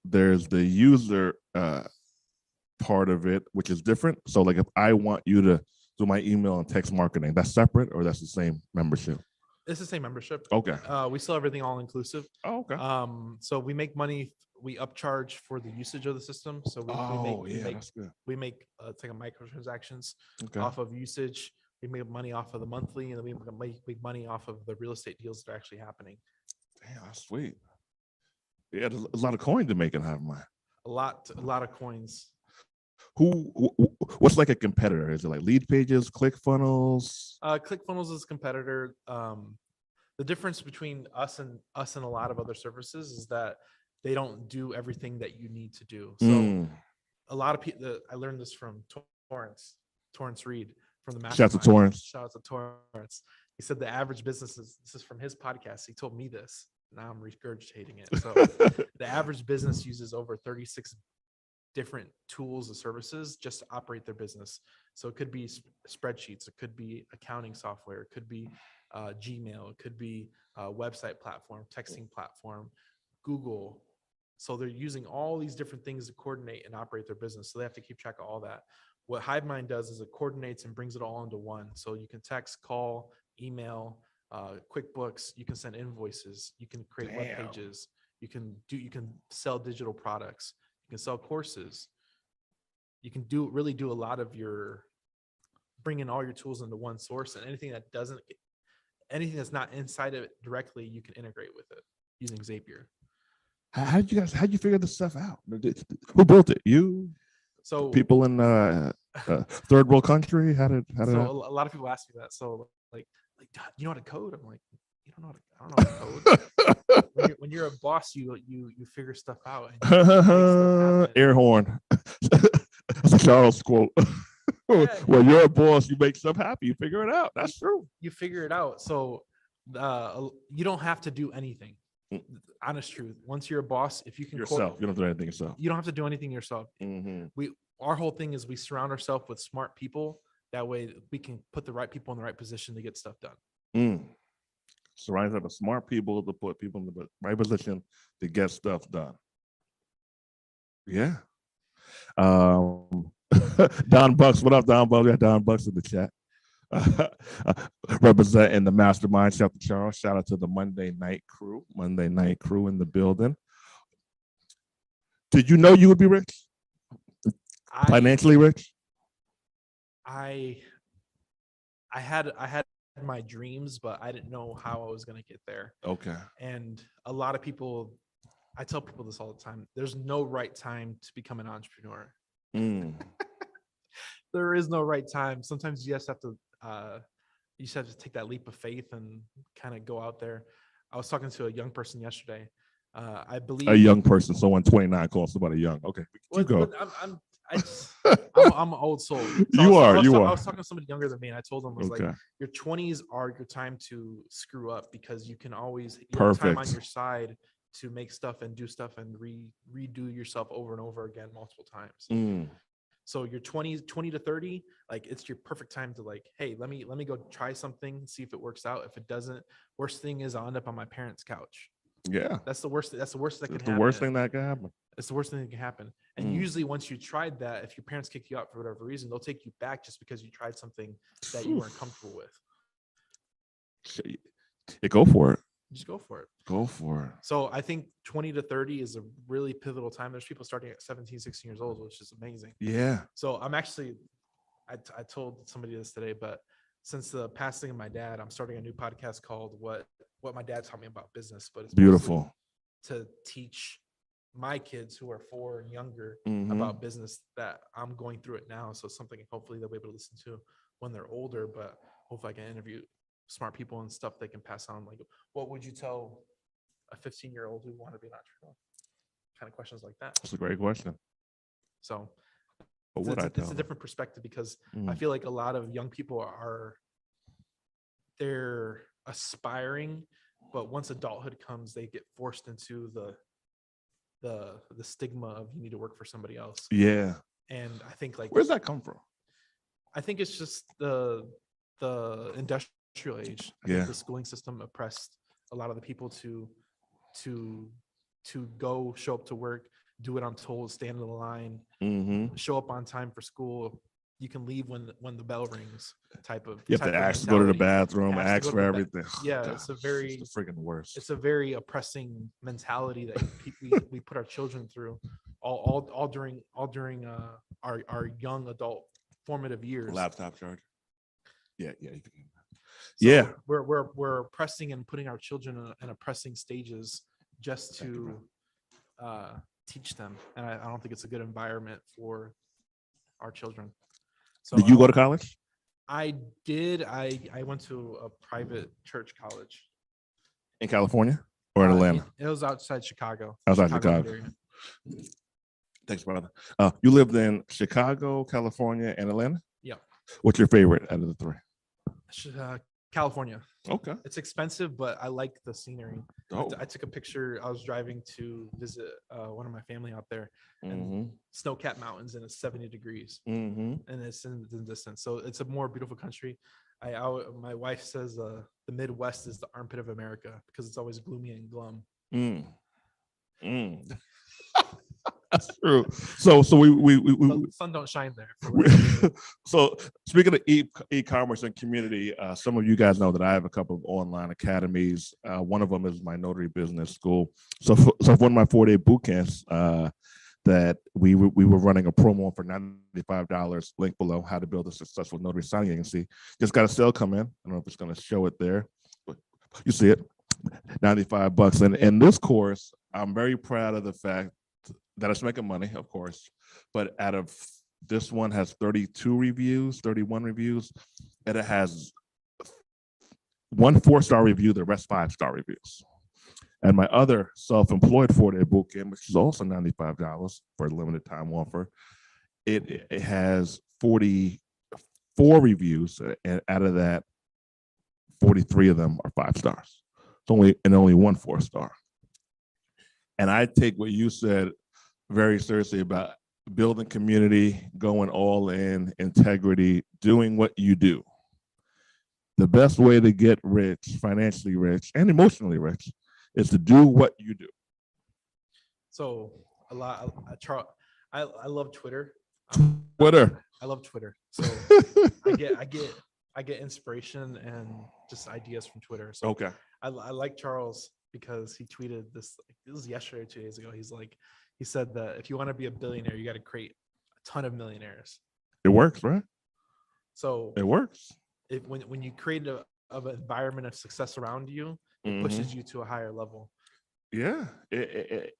There's the user part of it, which is different. So like if I want you to do my email and text marketing, that's separate or that's the same membership? It's the same membership. Okay. We sell everything all inclusive. Oh, okay. So we make money. We upcharge for the usage of the system. So that's good. We make it's like a microtransactions off of usage. We make money off of the monthly, and then we make money off of the real estate deals that are actually happening. Damn, that's sweet. Yeah, there's a lot of coin to make in Hive. A lot of coins. What's like a competitor? Is it like lead pages, ClickFunnels? ClickFunnels is a competitor. The difference between us and a lot of other services is that they don't do everything that you need to do. So a lot of people, I learned this from Torrance Reed from the Shout out to Torrance. Shout out to Torrance. He said the average business this is from his podcast. He told me this. Now I'm regurgitating it. So the average business uses over 36 different tools and services just to operate their business. So it could be spreadsheets, it could be accounting software, it could be Gmail, it could be a website platform, texting platform, Google. So they're using all these different things to coordinate and operate their business. So they have to keep track of all that. What HiveMind does is it coordinates and brings it all into one. So you can text, call, email, QuickBooks, you can send invoices, you can create web pages, you can sell digital products, you can sell courses, you can really do a lot of bring in all your tools into one source, and anything that's not inside of it directly, you can integrate with it using Zapier. How'd you figure this stuff out? Who built it? You? So people in third world country? How did a lot of people ask me that. So like, you know how to code? I'm like, you don't know I don't know how to code. when you're a boss, you figure stuff out. And you make stuff happen. Air horn. That's a Charles quote. When you're a boss, you make stuff happen. You figure it out. That's true. You figure it out. So you don't have to do anything. Honest truth. Once you're a boss, if you can yourself, you don't do anything yourself. You don't have to do anything yourself. Mm-hmm. Our whole thing is we surround ourselves with smart people. That way we can put the right people in the right position to get stuff done. Surround yourself with smart people to put people in the right position to get stuff done. Yeah. Don Bucks, what up, Don Bucks? We got Don Bucks in the chat. Representing the mastermind, Chef Charles. Shout out to the Monday night crew in the building. Did you know you would be rich? Financially rich? I had my dreams, but I didn't know how I was going to get there. Okay. And a lot of people, I tell people this all the time, there's no right time to become an entrepreneur. There is no right time. Sometimes you just have to take that leap of faith and kind of go out there. I was talking to a young person yesterday. I believe a young person, someone 29 calls somebody young. Okay, you go. I'm an old soul. So I was talking to somebody younger than me, and I told them, your 20s are your time to screw up, because you can always have time on your side to make stuff and do stuff and redo yourself over and over again multiple times. So your 20 to 30, like, it's your perfect time to hey, let me go try something, see if it works out. If it doesn't, worst thing is I'll end up on my parents' couch. Yeah. That's the worst that can happen. It's the worst thing that can happen. It's the worst thing that can happen. And usually once you tried that, if your parents kick you out for whatever reason, they'll take you back just because you tried something that you weren't comfortable with. Yeah, go for it. Just go for it. Go for it. So I think 20 to 30 is a really pivotal time. There's people starting at 17, 16 years old, which is amazing. Yeah. So I'm actually, I told somebody this today, but since the passing of my dad, I'm starting a new podcast called What My Dad Taught Me About Business. But it's beautiful to teach my kids who are 4 and younger about business that I'm going through it now. So something hopefully they'll be able to listen to when they're older, but hopefully I can interview smart people and stuff they can pass on. Like, what would you tell a 15-year-old who want to be an entrepreneur? Kind of questions like that. That's a great question. So it's a different perspective, because I feel like a lot of young people they're aspiring, but once adulthood comes, they get forced into the stigma of you need to work for somebody else. Yeah. And I think, where's that come from? I think it's just the industrial age. I think the schooling system oppressed a lot of the people to go show up to work, do what I'm told, stand in the line, show up on time for school. You can leave when the bell rings. You have to ask to go to the bathroom, ask for everything. Yeah, it's the freaking worst. It's a very oppressing mentality that we put our children through, all during our young adult formative years. Laptop charger. Yeah. So we're oppressing and putting our children in oppressing stages just to teach them, and I don't think it's a good environment for our children. So did you go to college? I did. I went to a private church college in California or in Atlanta. It was outside Chicago. Outside Chicago. Thanks, brother. You lived in Chicago, California, and Atlanta? Yeah. What's your favorite out of the 3? California. Okay. It's expensive, but I like the scenery. Oh. I took a picture. I was driving to visit one of my family out there, and Mm-hmm. snow-capped mountains, and it's 70 degrees, Mm-hmm. and it's in the distance. So it's a more beautiful country. My wife says the Midwest is the armpit of America because it's always gloomy and glum. Mm. Mm. That's true. So we The sun don't shine there. for whatever reason. so speaking of e-commerce and community, some of you guys know that I have a couple of online academies. One of them is my notary business school. So one of my 4-day boot camps that we were running a promo for $95. Link below, how to build a successful notary signing agency. Just got a sale come in. I don't know if it's going to show it there, but you see it, $95. And in this course, I'm very proud of the fact that it's making money, of course, but out of this one has 31 reviews, and it has 1 4-star review, the rest 5-star reviews. And my other self-employed 4-day bootcamp, which is also $95 for a limited time offer, it has 44 reviews, and out of that, 43 of them are 5 stars. It's only 1 4-star. And I take what you said very seriously about building community, going all in, integrity, doing what you do. The best way to get rich, financially rich, and emotionally rich is to do what you do. So a lot. I love Twitter. Twitter. I love Twitter. So I get inspiration and just ideas from Twitter. So Okay. I like Charles because he tweeted this. This was yesterday or 2 days ago. He said that if you want to be a billionaire, you got to create a ton of millionaires. It works, right? So It works. when you create an environment of success around you, it pushes you to a higher level. Yeah, it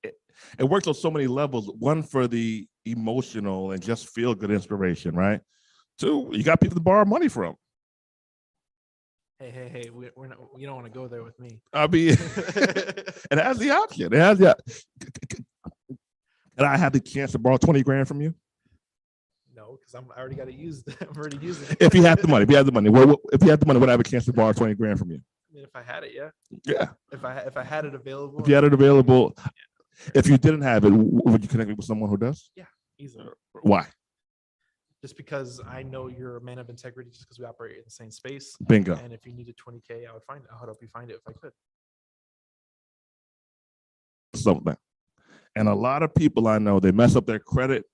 works on so many levels. One, for the emotional and just feel good inspiration, right? 2, you got people to borrow money from. Hey, we're not, you don't want to go there with me. I mean, it has the option. It has the. And I had the chance to borrow 20 grand from you. No, because I already got it used. I'm already using it. If you had the money, would I have a chance to borrow 20 grand from you? I mean, if I had it, yeah. Yeah. If I had it available. If you had it available, if you didn't have it, would you connect me with someone who does? Yeah, easily. Why? Just because I know you're a man of integrity, just because we operate in the same space. Bingo. And if you needed 20K, I would find it. I would help you find it if I could. Something. And a lot of people I know, they mess up their credit.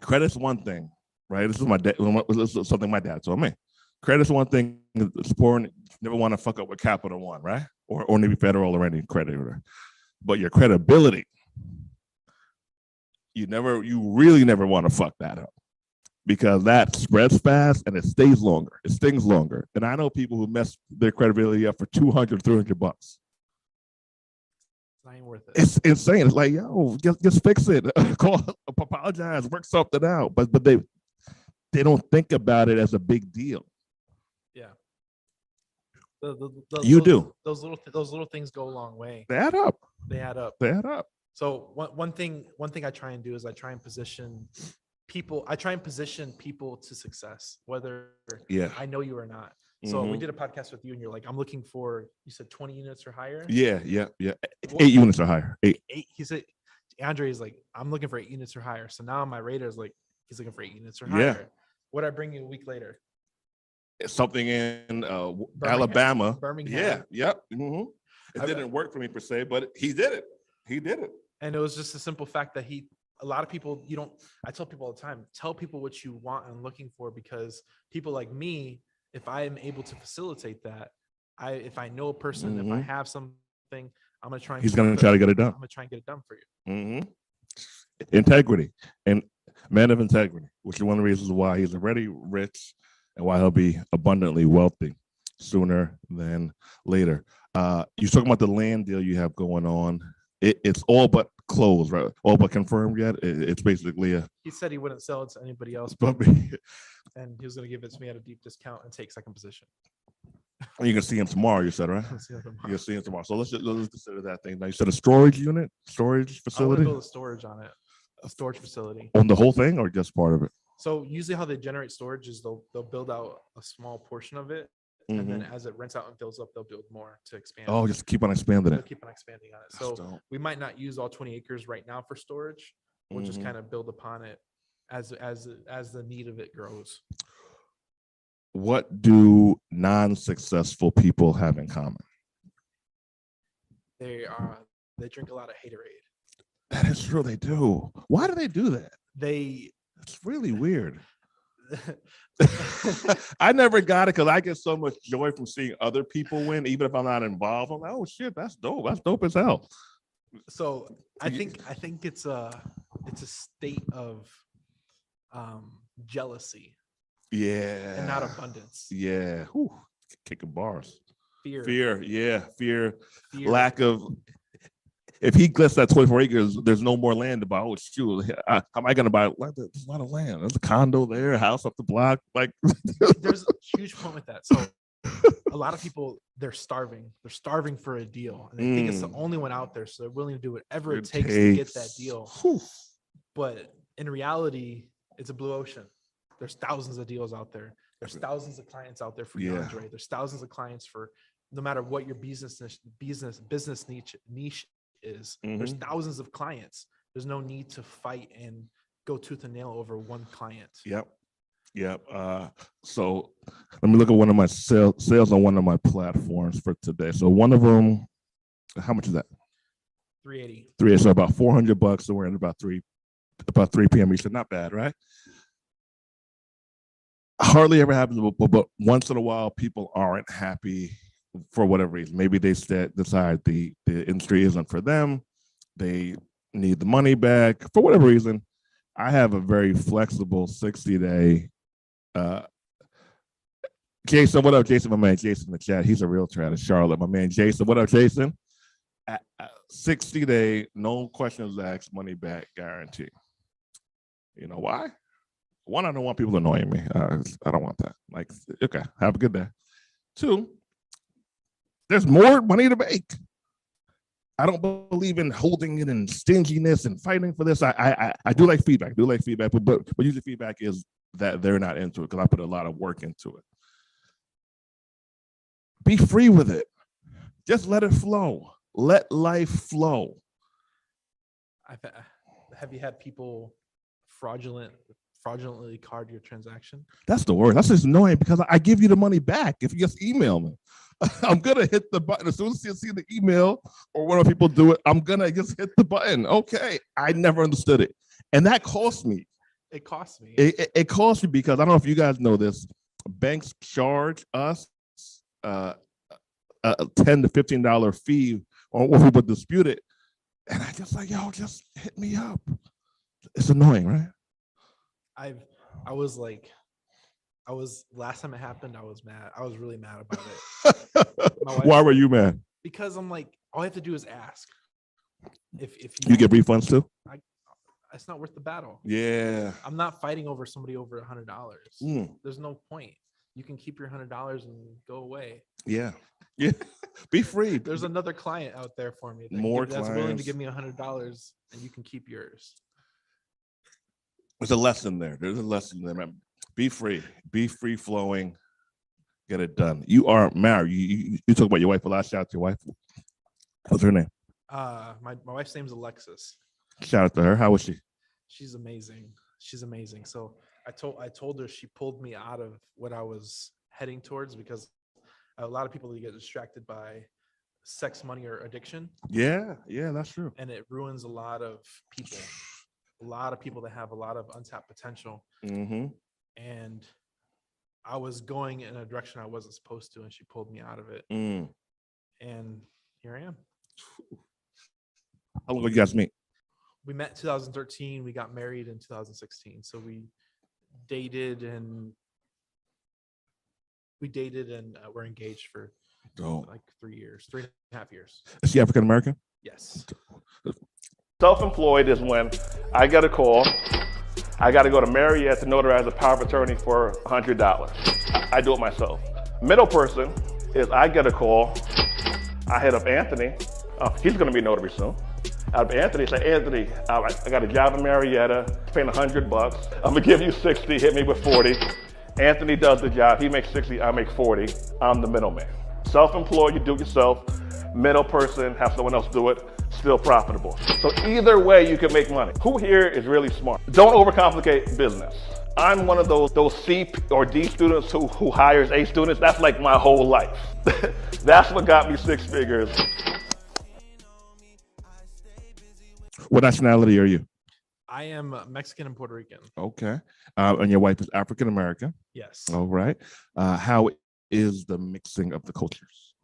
Credit's one thing, right? This is something my dad told me. Credit's one thing. It's important. Never want to fuck up with Capital One, right? Or maybe Federal or any creditor. But your credibility, you really never want to fuck that up, because that spreads fast and it stays longer. It stings longer. And I know people who mess their credibility up for $200, $300. Not even worth it. It's insane. It's like, yo, just fix it. Call, apologize, work something out. But they don't think about it as a big deal. Yeah. You do. Those little things go a long way. They add up. They add up. They add up. So one thing I try and do is I try and position people to success, whether I know you or not. So we did a podcast with you, and you're like, I'm looking for, you said 20 units or higher. Yeah. 8 units or higher. 8. He said, Andre is like, I'm looking for 8 units or higher. So now my radar is like, he's looking for 8 units or higher. Yeah. What'd I bring you a week later? Something in Alabama. Birmingham. Yeah. Yep. It didn't work for me per se, but he did it. And it was just a simple fact that a lot of people, I tell people all the time, tell people what you want and looking for, because people like me, if I am able to facilitate that, if I know a person, if I have something, I'm going to try. He's going to try to get it done. I'm going to try and get it done for you. Integrity, and man of integrity, which is one of the reasons why he's already rich and why he'll be abundantly wealthy sooner than later. You're talking about the land deal you have going on. It's all but closed, right? All but confirmed yet? It's basically He said he wouldn't sell it to anybody else, and he was going to give it to me at a deep discount and take second position. You can see him tomorrow, you said, right? You can see him tomorrow. So let's consider that thing. Now, you said a storage facility? I build a storage on it, a storage facility. On the whole thing or just part of it? So usually how they generate storage is they'll build out a small portion of it And then as it rents out and fills up, they'll build more to expand. Oh, just keep on expanding They'll it. keep on expanding on it. That's So dope. we might not use all 20 acres right now for storage. We'll just kind of build upon it as the need of it grows. What do non-successful people have in common? They drink a lot of haterade. That is true. They do. Why do they do that? It's really weird. I never got it because I get so much joy from seeing other people win, even if I'm not involved. I'm like, oh shit, that's dope. That's dope as hell. So I think it's a state of jealousy. Yeah. And not abundance. Yeah. Whew. Kicking bars. Fear. Yeah. Fear. Lack of. If he gets that 24 acres, there's no more land to buy. Oh, shoot. How am I going to buy? There's a lot of land. There's a condo there, a house up the block. Like, there's a huge point with that. So, a lot of people, they're starving. They're starving for a deal. And they think it's the only one out there. So, they're willing to do whatever it takes to get that deal. Whew. But in reality, it's a blue ocean. There's thousands of deals out there. There's thousands of clients out there for Andre. There's thousands of clients for no matter what your business niche is. There's thousands of clients. There's no need to fight and go tooth and nail over one client. Yep. So let me look at one of my sales on one of my platforms for today. So one of them, how much is that? 380. So about $400. So we're at about 3 p.m. You said not bad, right? Hardly ever happens, but once in a while, people aren't happy for whatever reason. Maybe they decide the industry isn't for them. They need the money back for whatever reason. I have a very flexible 60-day. Jason, what up, Jason? My man Jason in the chat. He's a realtor out of Charlotte. My man Jason, what up, Jason? 60-day, no questions asked, money back guarantee. You know why? One, I don't want people annoying me. I don't want that. Like, okay, have a good day. Two, there's more money to make. I don't believe in holding it and stinginess and fighting for this. I do like feedback. But usually feedback is that they're not into it because I put a lot of work into it. Be free with it. Just let it flow. Let life flow. Have you had people fraudulently card your transaction? That's the word. That's just annoying because I give you the money back if you just email me. I'm gonna hit the button as soon as you see the email or when people do it. I'm gonna just hit the button. Okay, I never understood it, and that cost me. It cost me. It cost me because I don't know if you guys know this. Banks charge us a $10 to $15 fee when people dispute it, and I just like, yo, just hit me up. It's annoying, right? Last time it happened, I was mad. I was really mad about it. Why were you mad? Because I'm like, all I have to do is ask. If you get refunds too? It's not worth the battle. Yeah. I'm not fighting over somebody over $100. There's no point. You can keep your $100 and go away. Yeah. Be free. There's another client out there for me that's willing to give me $100 and you can keep yours. There's a lesson there. Remember, be free. Be free flowing. Get it done. You are married. You talk about your wife a lot. Shout out to your wife. What's her name? My wife's name's Alexis. Shout out to her. How was she? She's amazing. So I told her she pulled me out of what I was heading towards because a lot of people get distracted by sex, money, or addiction. Yeah, that's true. And it ruins a lot of people. A lot of people that have a lot of untapped potential. And I was going in a direction I wasn't supposed to, and she pulled me out of it. And here I am. How long did you guys meet? We met in 2013. We got married in 2016. So we dated and we're engaged for like 3.5 years. Is she African American? Yes. Self-employed is when I get a call. I got to go to Marriott to notarize a power of attorney for $100. I do it myself. Middle person is I get a call. I hit up Anthony. He's going to be notary soon. I hit Anthony. Say, Anthony, I got a job in Marietta. Paying $100. I'm gonna give you 60. Hit me with 40. Anthony does the job. He makes 60, I make 40. I'm the middleman. Self-employed, you do it yourself. Middle person, have someone else do it, still profitable. So either way, you can make money. Who here is really smart? Don't overcomplicate business. I'm one of those C or D students who hires A students. That's like my whole life. That's what got me 6 figures. What nationality are you? I am Mexican and Puerto Rican. Okay. And your wife is African American. Yes. All right. How is the mixing of the cultures?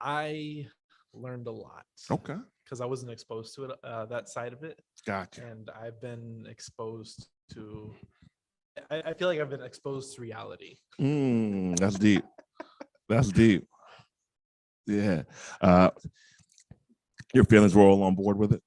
I learned a lot. Okay. Because I wasn't exposed to it, that side of it. Gotcha. And I've been exposed to, I feel like I've been exposed to reality. That's deep. That's deep. Yeah. Your feelings were all on board with it?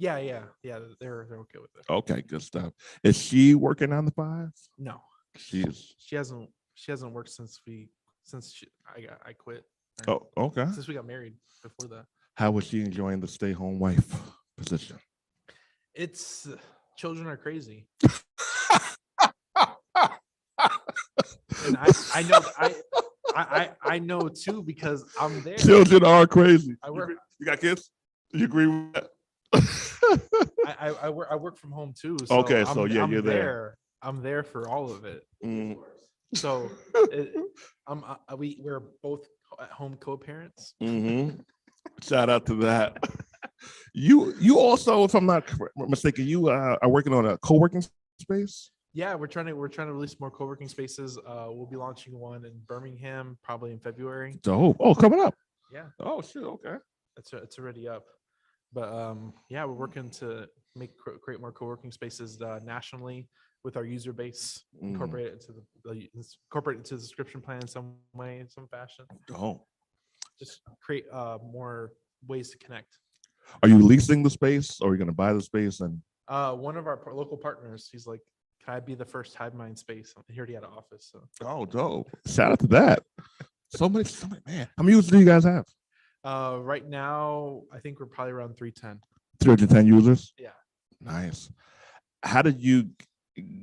Yeah. They're okay with it. Okay, good stuff. Is she working on the 5? No, She is. she hasn't worked since I quit. Oh, okay. Since we got married. Before that, how was she enjoying the stay-home wife position? It's children are crazy. And I know I know too, because I'm there. Children are crazy. I work. You got kids? You agree with that? I work from home too. So okay, so I'm you're there. I'm there for all of it. So we're both at home co-parents. Shout out to that. You also, if I'm not mistaken, you are working on a co-working space. Yeah, we're trying to release more co-working spaces. We'll be launching one in Birmingham probably in February. Oh, coming up. Yeah. Oh shit. Okay. It's already up. But yeah, we're working to create more co-working spaces nationally with our user base, incorporate it into the subscription plan in some way, in some fashion. Oh. Just create more ways to connect. Are you leasing the space, or are you going to buy the space? And one of our local partners, he's like, "Can I be the first Hive Mind space?" He already had an office. So. Oh, dope! Shout out to that. So many, man. How many users do you guys have? Right now, I think we're probably around 310. 310 users. Yeah. Nice. How did you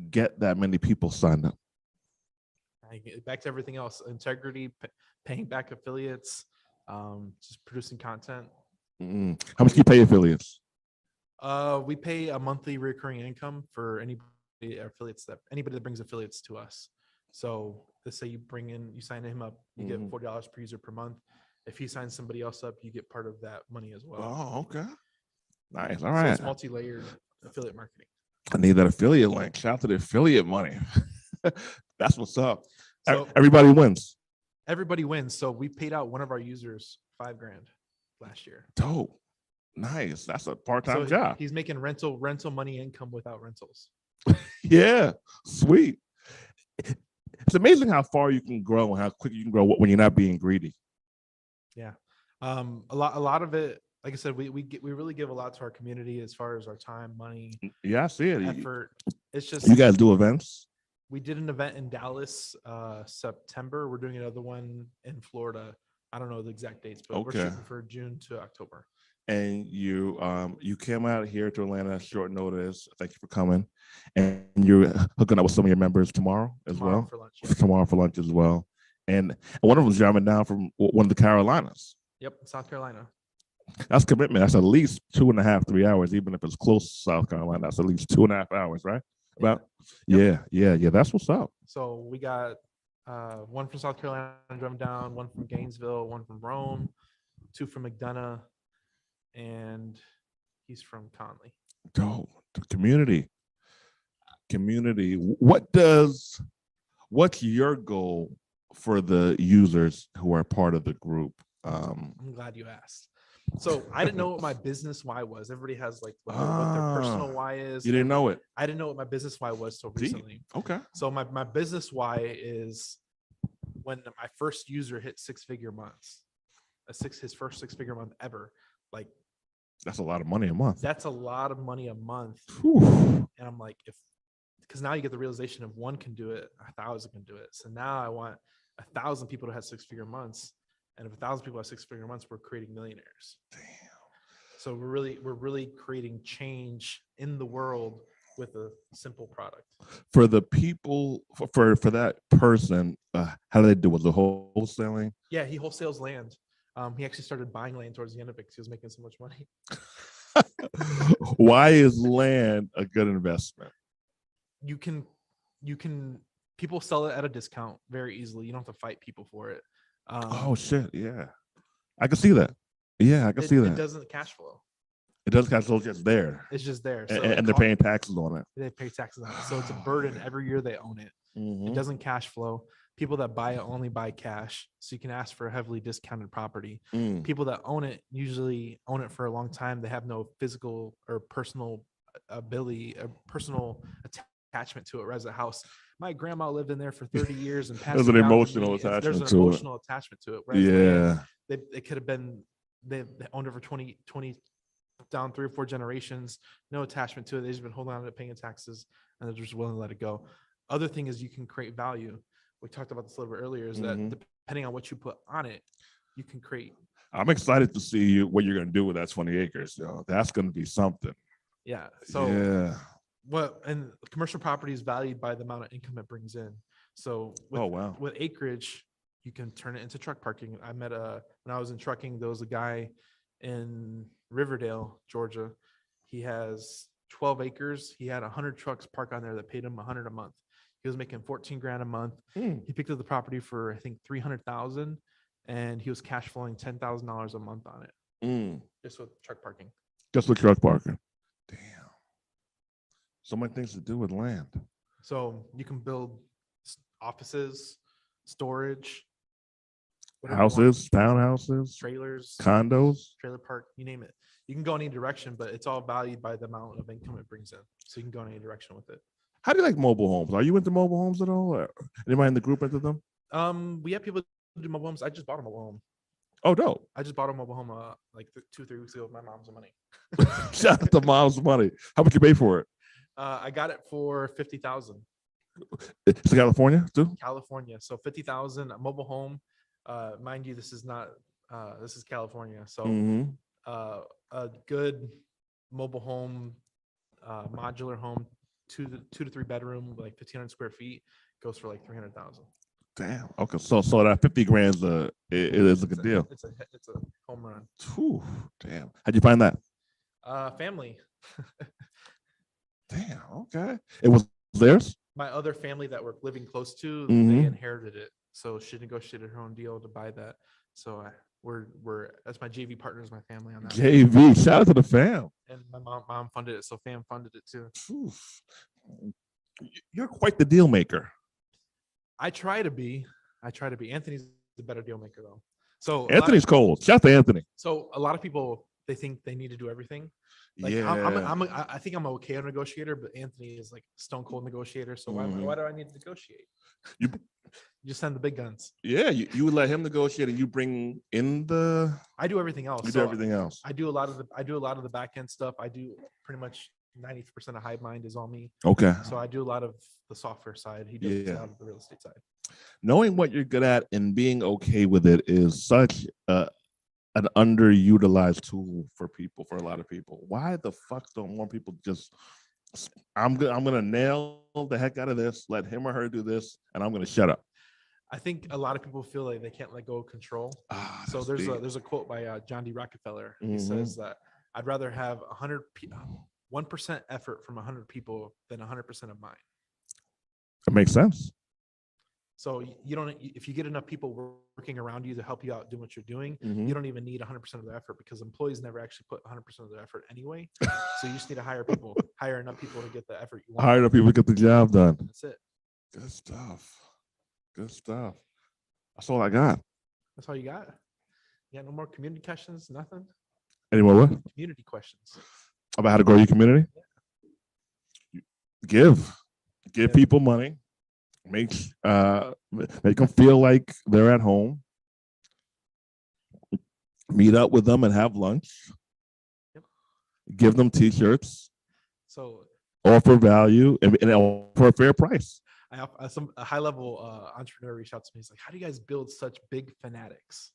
get that many people signed up? Back to everything else: integrity, paying back affiliates, just producing content. How much do you pay affiliates? We pay a monthly recurring income for anybody that brings affiliates to us. So let's say you sign him up, you get $40 per user per month. If he signs somebody else up, you get part of that money as well. Oh, okay. Nice. All right. So it's multi-layered affiliate marketing. I need that affiliate link. Shout out to the affiliate money. That's what's up. So everybody wins. Everybody wins. So we paid out one of our users $5,000 last year. Dope. Nice. That's a part-time job. He's making rental money income without rentals. Yeah. Sweet. It's amazing how far you can grow and how quick you can grow when you're not being greedy. Yeah. A lot of it, like I said, we really give a lot to our community as far as our time, money. Yeah, I see it. Effort. It's just, you guys do events. We did an event in Dallas, September. We're doing another one in Florida. I don't know the exact dates, but we're shooting for June to October. And you came out here to Atlanta short notice. Thank you for coming. And you're hooking up with some of your members tomorrow as well. For lunch, yeah. Tomorrow for lunch as well. And one of them is driving down from one of the Carolinas. Yep, South Carolina. That's commitment. That's at least 2.5, 3 hours. Even if it's close to South Carolina, that's at least 2.5 hours, right? About yeah. That's what's up. So we got one from South Carolina driving down, one from Gainesville, one from Rome, 2 from McDonough, and he's from Conley. Oh, the community. What's your goal for the users who are part of the group? I'm glad you asked. So I didn't know what my business why was. Everybody has like what their personal why is. You didn't know it. I didn't know what my business why was till recently. Okay. So my business why is when my first user hit 6-figure months, his first 6-figure month ever. Like, that's a lot of money a month. That's a lot of money a month. Whew. And I'm like, because now you get the realization of 1 can do it, 1,000 can do it. So now I want 1,000 people to have 6-figure months. And if 1,000 people have 6-figure months, we're creating millionaires. Damn. So we're really creating change in the world with a simple product. For the people, for that person, how do they do? Was it wholesaling? Yeah, he wholesales land. He actually started buying land towards the end of it because he was making so much money. Why is land a good investment? You can people sell it at a discount very easily. You don't have to fight people for it. Oh shit! Yeah, I can see that. Yeah, I can see that. It doesn't cash flow. It does cash flow just there, It's just there. So and they're paying taxes on it. they pay taxes on it. So it's a burden every year they own it. It doesn't cash flow. People that buy it only buy cash. So you can ask for a heavily discounted property. People that own it usually own it for a long time. They have no physical or personal ability, a personal attachment to it. Whereas a house, my grandma lived in there for 30 years and passed. There's an it down to emotional me. attachment There's an to it. emotional attachment to it. Whereas Yeah, it could have been, they owned it for 20 down 3 or 4 generations, no attachment to it. They've just been holding on to it, paying taxes, and they're just willing to let it go. Other thing is you can create value. We talked about this a little bit earlier, is that depending on what you put on it, you can create. I'm excited to see what you're going to do with that 20 acres. That's going to be something. Yeah. So yeah. and commercial property is valued by the amount of income it brings in. So with acreage, you can turn it into truck parking. I met when I was in trucking, there was a guy in Riverdale, Georgia. He has 12 acres. He had 100 trucks parked on there that paid him $100 a month. He was making 14 grand a month. He picked up the property for, I think, 300,000, and he was cash flowing $10,000 a month on it. Just with truck parking. Just with truck parking. Damn. So many things to do with land. So you can build offices, storage, houses, townhouses, trailers, condos, trailer park, you name it. You can go in any direction, but it's all valued by the amount of income it brings in. So you can go in any direction with it. How do you like mobile homes? Are you into mobile homes at all? Or anybody in the group into them? We have people who do mobile homes. I just bought a mobile home. Oh, dope. I just bought a mobile home like 2-3 weeks ago with my mom's money. Shout out to mom's money. How much you pay for it? I got it for $50,000. It's California too? California. So $50,000 a mobile home. Mind you, this is California. So a good mobile home, modular home, 2 to 3 bedroom, like 1,500 square feet, goes for like $300,000. Damn. Okay. So that 50 grand it is a good deal. It's a home run. Whew, damn. How'd you find that? Family. Damn. Okay. It was theirs? My other family that we're living close to, Mhm. they inherited it. So she negotiated her own deal to buy that. So that's my JV partners, my family on that. JV. Shout out to the fam. And my mom funded it, so fam funded it too. Oof. You're quite the deal maker. I try to be. Anthony's the better deal maker though. So Anthony's cold. Shout out to Anthony. So a lot of people, they think they need to do everything. Like Yeah. I think I'm okay a negotiator, but Anthony is like stone cold negotiator. So why do I need to negotiate? You just send the big guns. Yeah, you would let him negotiate, and you bring in I do everything else. You do everything else. I do a lot of the back end stuff. I do pretty much 90% of Hive Mind is all me. Okay. So I do a lot of the software side. He does a lot of the real estate side. Knowing what you're good at and being okay with it is such an underutilized tool for a lot of people. Why the fuck don't more people just? I'm gonna nail the heck out of this. Let him or her do this, and I'm gonna shut up. I think a lot of people feel like they can't let go of control. So there's a quote by John D. Rockefeller. He says that I'd rather have 1% effort from 100 people than 100% of mine. It makes sense. So if you get enough people working around you to help you out doing what you're doing, you don't even need 100% of their effort, because employees never actually put 100% of their effort anyway. So you just need to hire enough people to get the effort you want. Hire enough people to get the job done. That's it. Good stuff. That's all I got. That's all you got? You got no more community questions? Nothing? Any more what? Community questions. About how to grow your community? Yeah. Give people money. Make them feel like they're at home. Meet up with them and have lunch. Yep. Give them T-shirts. So offer value and for a fair price. A high-level entrepreneur reached out to me. He's like, "How do you guys build such big fanatics?"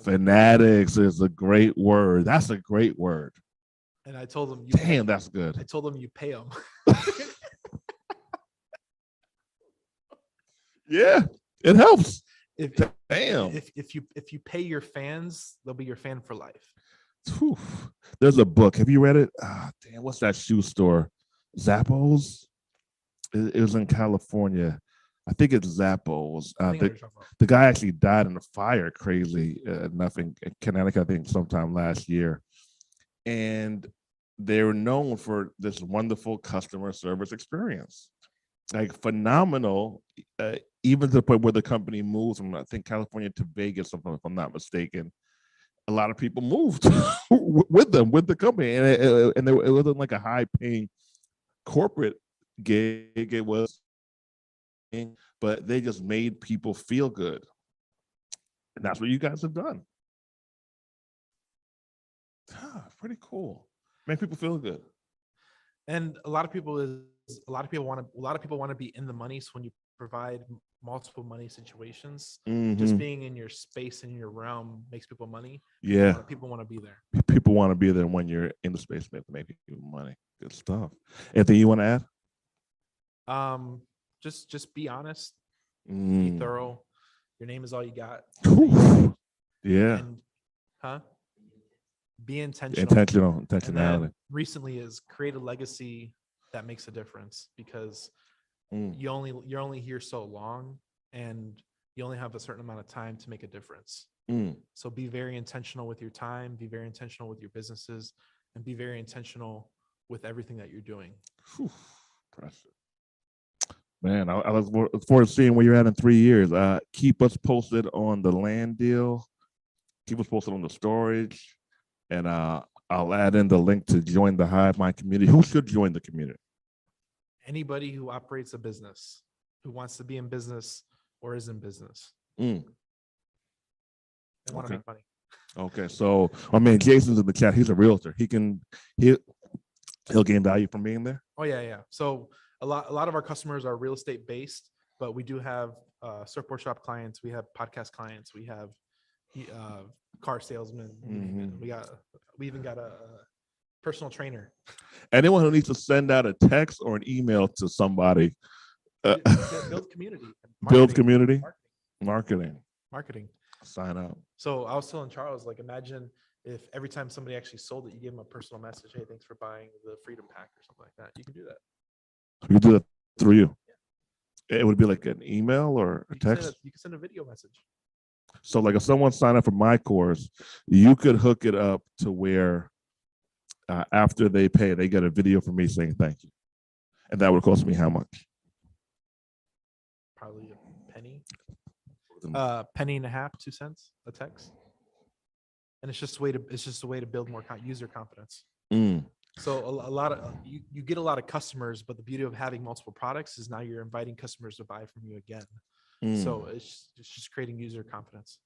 Fanatics is a great word. That's a great word. And I told him, "Damn, that's good." I told him, "You pay them." Yeah, it helps. If Damn. if you pay your fans, they'll be your fan for life. Whew. There's a book. Have you read it? Damn, what's that shoe store? Zappos? It was in California. I think it's Zappos. I think I know what you're talking about. The guy actually died in a fire, crazy enough, in Connecticut, I think sometime last year. And they were known for this wonderful customer service experience, like phenomenal, even to the point where the company moves from, I think, California to Vegas, if I'm not mistaken. A lot of people moved with them, with the company, and it wasn't like a high-paying corporate gig. It was, but they just made people feel good, and that's what you guys have done. Pretty cool. Make people feel good. And a lot of people want to be in the money. So when you provide multiple money situations, just being in your space and your realm makes people money. Yeah, people want to be there. People want to be there when you're in the space, make people money. Good stuff. Anything you want to add? Just be honest, be Mm. thorough. Your name is all you got. Yeah. And, be intentional. Intentionality. And then recently is create a legacy that makes a difference, because you're only here so long, and you only have a certain amount of time to make a difference. So be very intentional with your time, be very intentional with your businesses, and be very intentional with everything that you're doing. Impressive. Man, I look forward to seeing where you're at in 3 years. Keep us posted on the land deal. Keep us posted on the storage. And I'll add in the link to join the Hive Mind community. Who should join the community? Anybody who operates a business, who wants to be in business or is in business. They want to make money. Okay, so I mean, Jason's in the chat. He's a realtor. He'll gain value from being there. Oh yeah. So a lot of our customers are real estate based, but we do have surfboard shop clients. We have podcast clients. We have car salesmen. We even got a personal trainer. Anyone who needs to send out a text or an email to somebody. Build community. Build community. Marketing. Sign up. So I was telling Charles, like, imagine if every time somebody actually sold it, you gave them a personal message. Hey, thanks for buying the Freedom Pack or something like that. You can do that. You do that through you. Yeah. It would be like an email or a text. You can send a video message. So like if someone signed up for my course, you could hook it up to where after they pay, they get a video from me saying thank you. And that would cost me how much? Probably a penny. Penny and a half, 2 cents a text. And it's just a way to build more user confidence. So a lot of you get a lot of customers, but the beauty of having multiple products is now you're inviting customers to buy from you again. So it's just creating user confidence.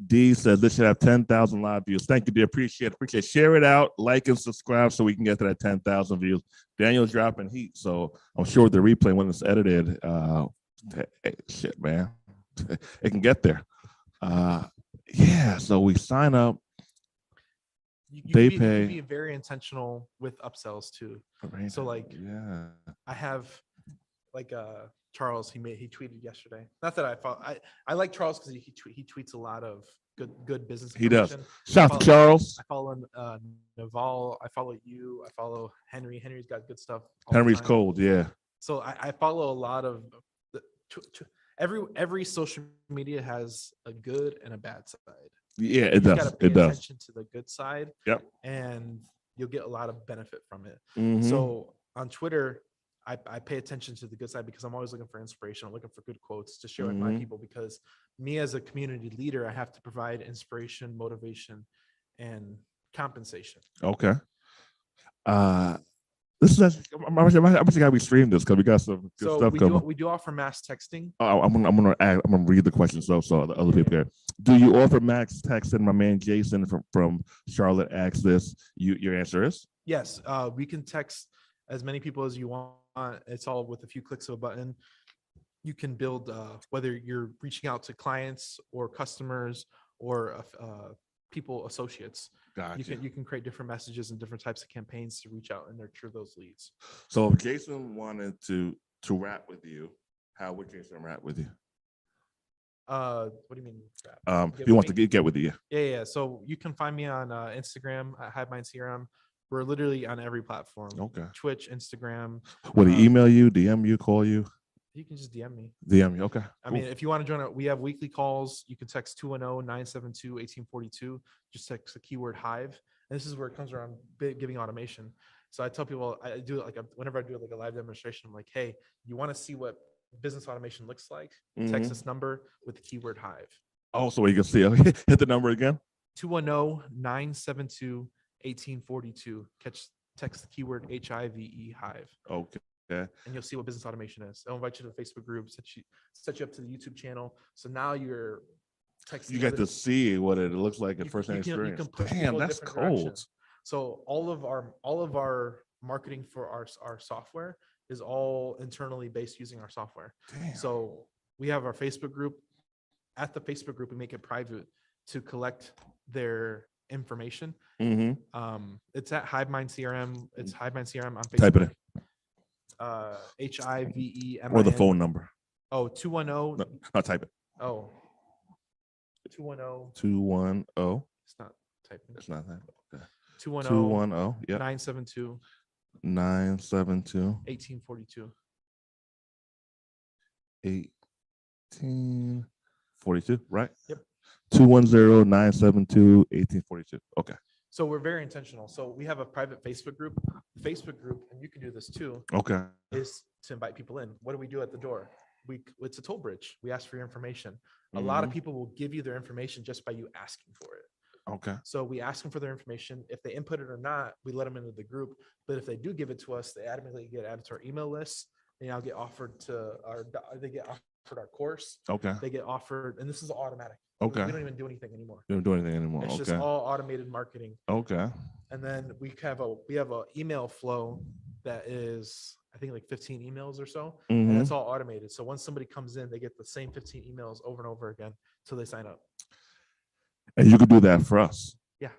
D says this should have 10,000 live views. Thank you, D. Appreciate it. Share it out, like and subscribe so we can get to that 10,000 views. Daniel's dropping heat, so I'm sure the replay when it's edited, shit, man, it can get there. Yeah, so we sign up. They pay. You be very intentional with upsells too. Right. So like, I have like Charles. He tweeted yesterday. Not that I like Charles because he tweets a lot of good business. He does. Shout out to Charles. I follow Naval. I follow you. I follow Henry. Henry's got good stuff. Henry's cold. Yeah. So I follow a lot of every social media has a good and a bad side. Yeah, it does. You got to pay attention to the good side. Yep. And you'll get a lot of benefit from it. So on Twitter, I pay attention to the good side because I'm always looking for inspiration. I'm looking for good quotes to share with my people, because me as a community leader, I have to provide inspiration, motivation, and compensation. Okay. This is I'm actually gotta be stream this because we got some good stuff coming. We do offer mass texting. I'm gonna read the question so the other people here. Do you offer mass texting? My man Jason from Charlotte asked this. Your answer is yes. We can text as many people as you want. It's all with a few clicks of a button. You can build whether you're reaching out to clients or customers or people associates. Gotcha. You can create different messages and different types of campaigns to reach out and nurture those leads. So if Jason wanted to rap with you, how would Jason rap with you? What do you mean? Rap? He wants to get with you. Yeah. So you can find me on Instagram at HiveMindCRM. We're literally on every platform. Okay. Twitch, Instagram. Would he email you, DM you, call you? You can just DM me. DM you. Okay. I mean, if you want to join we have weekly calls. You can text 210-972-1842. Just text the keyword Hive. And this is where it comes around giving automation. So I tell people, I do it whenever I do like a live demonstration, I'm like, hey, you want to see what business automation looks like? Text this number with the keyword Hive. Oh, so you can see it. Hit the number again. 210-972-1842. Text the keyword HIVE Hive. Okay. And you'll see what business automation is. I'll invite you to the Facebook group, set you up to the YouTube channel. So now you're texting. You get to see what it looks like at first-hand experience. Damn, that's cold. So all of our marketing for our software is all internally based using our software. Damn. So we have our Facebook group. At the Facebook group, we make it private to collect their information. It's at HiveMindCRM. It's HiveMindCRM on Facebook. Type it in. HIVEM. Or the phone number. Oh, 210. No, I'll type it. Oh. 210. 210. It's not typing. It's not that. Okay. 210. Yeah. 972. 972. 1842. 1842. Right. Yep. 210-972-1842. Okay. So we're very intentional. So we have a private Facebook group. Facebook group, and you can do this too. Okay. Is to invite people in. What do we do at the door? It's a toll bridge. We ask for your information. A lot of people will give you their information just by you asking for it. Okay. So we ask them for their information. If they input it or not, we let them into the group. But if they do give it to us, they automatically get added to our email list. They now get offered our course. Okay. They get offered, and this is automatic. Okay. We don't even do anything anymore. You don't do anything anymore. It's just all automated marketing. Okay. And then we have a email flow that is, I think, like 15 emails or so. And that's all automated. So once somebody comes in, they get the same 15 emails over and over again till they sign up. And you could do that for us. Yeah.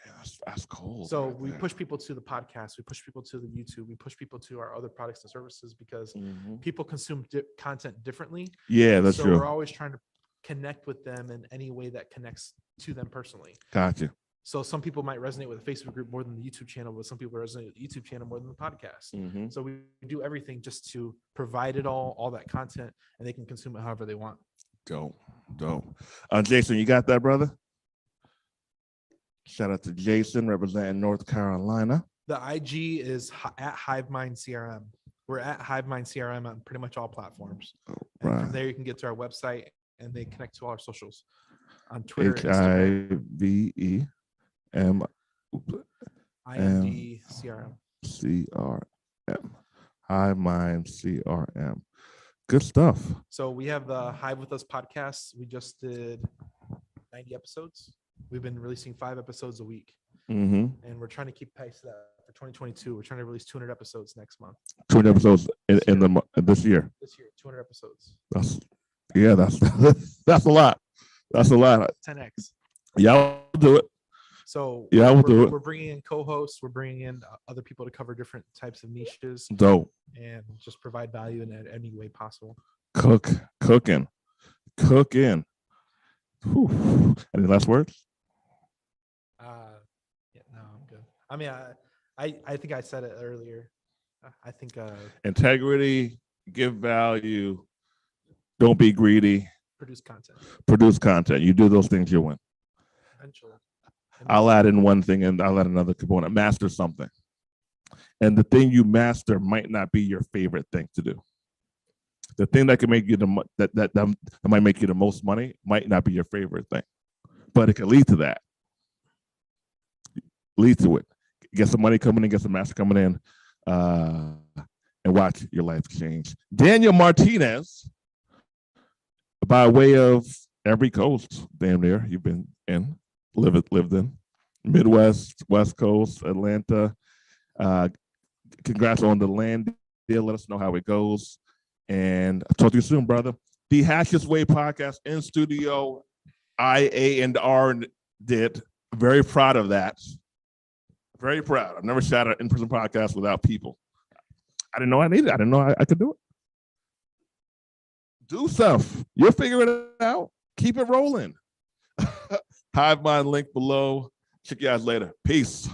Damn, that's cool. So we push people to the podcast. We push people to the YouTube. We push people to our other products and services because people consume content differently. Yeah, that's so true. We're always trying to connect with them in any way that connects to them personally. Gotcha. So some people might resonate with the Facebook group more than the YouTube channel, but some people resonate with the YouTube channel more than the podcast. So we do everything just to provide it all that content, and they can consume it however they want. Dope. Jason, you got that, brother? Shout out to Jason representing North Carolina. The IG is at HiveMindCRM. We're at HiveMindCRM on pretty much all platforms. And from there, you can get to our website, and they connect to all our socials on Twitter. HIVEM. IMDCRM. CRM. HiveMindCRM. Good stuff. So we have the Hive With Us podcast. We just did 90 episodes. We've been releasing 5 episodes a week. And we're trying to keep pace of that for 2022. We're trying to release 200 episodes next month. 200 episodes in this year. This year, 200 episodes. That's a lot. That's a lot. 10x. Yeah, I'll do it. So yeah, we'll do it. We're bringing in co-hosts. We're bringing in other people to cover different types of niches. Dope. And just provide value in any way possible. Cooking. Whew. Any last words? Yeah, no, I'm good. I mean, I think I said it earlier. I think integrity, give value, don't be greedy. Produce content. You do those things, you win. Eventually. I'll add in one thing and I'll add another component. Master something. And the thing you master might not be your favorite thing to do. The thing that can make you that might make you the most money might not be your favorite thing, but it can lead to that. Lead to it. Get some money coming in, get some master coming in, and watch your life change. Daniel Martinez, by way of every coast, damn near you've been in, lived in, Midwest, West Coast, Atlanta. Congrats on the land deal. Let us know how it goes. And I'll talk to you soon, brother. The Hatchett Way podcast in studio, IA and R did. Very proud of that. Very proud. I've never shot an in-person podcast without people. I didn't know I needed it. I didn't know I could do it. Do stuff. You'll figure it out. Keep it rolling. Hive mind link below. Check you guys later. Peace.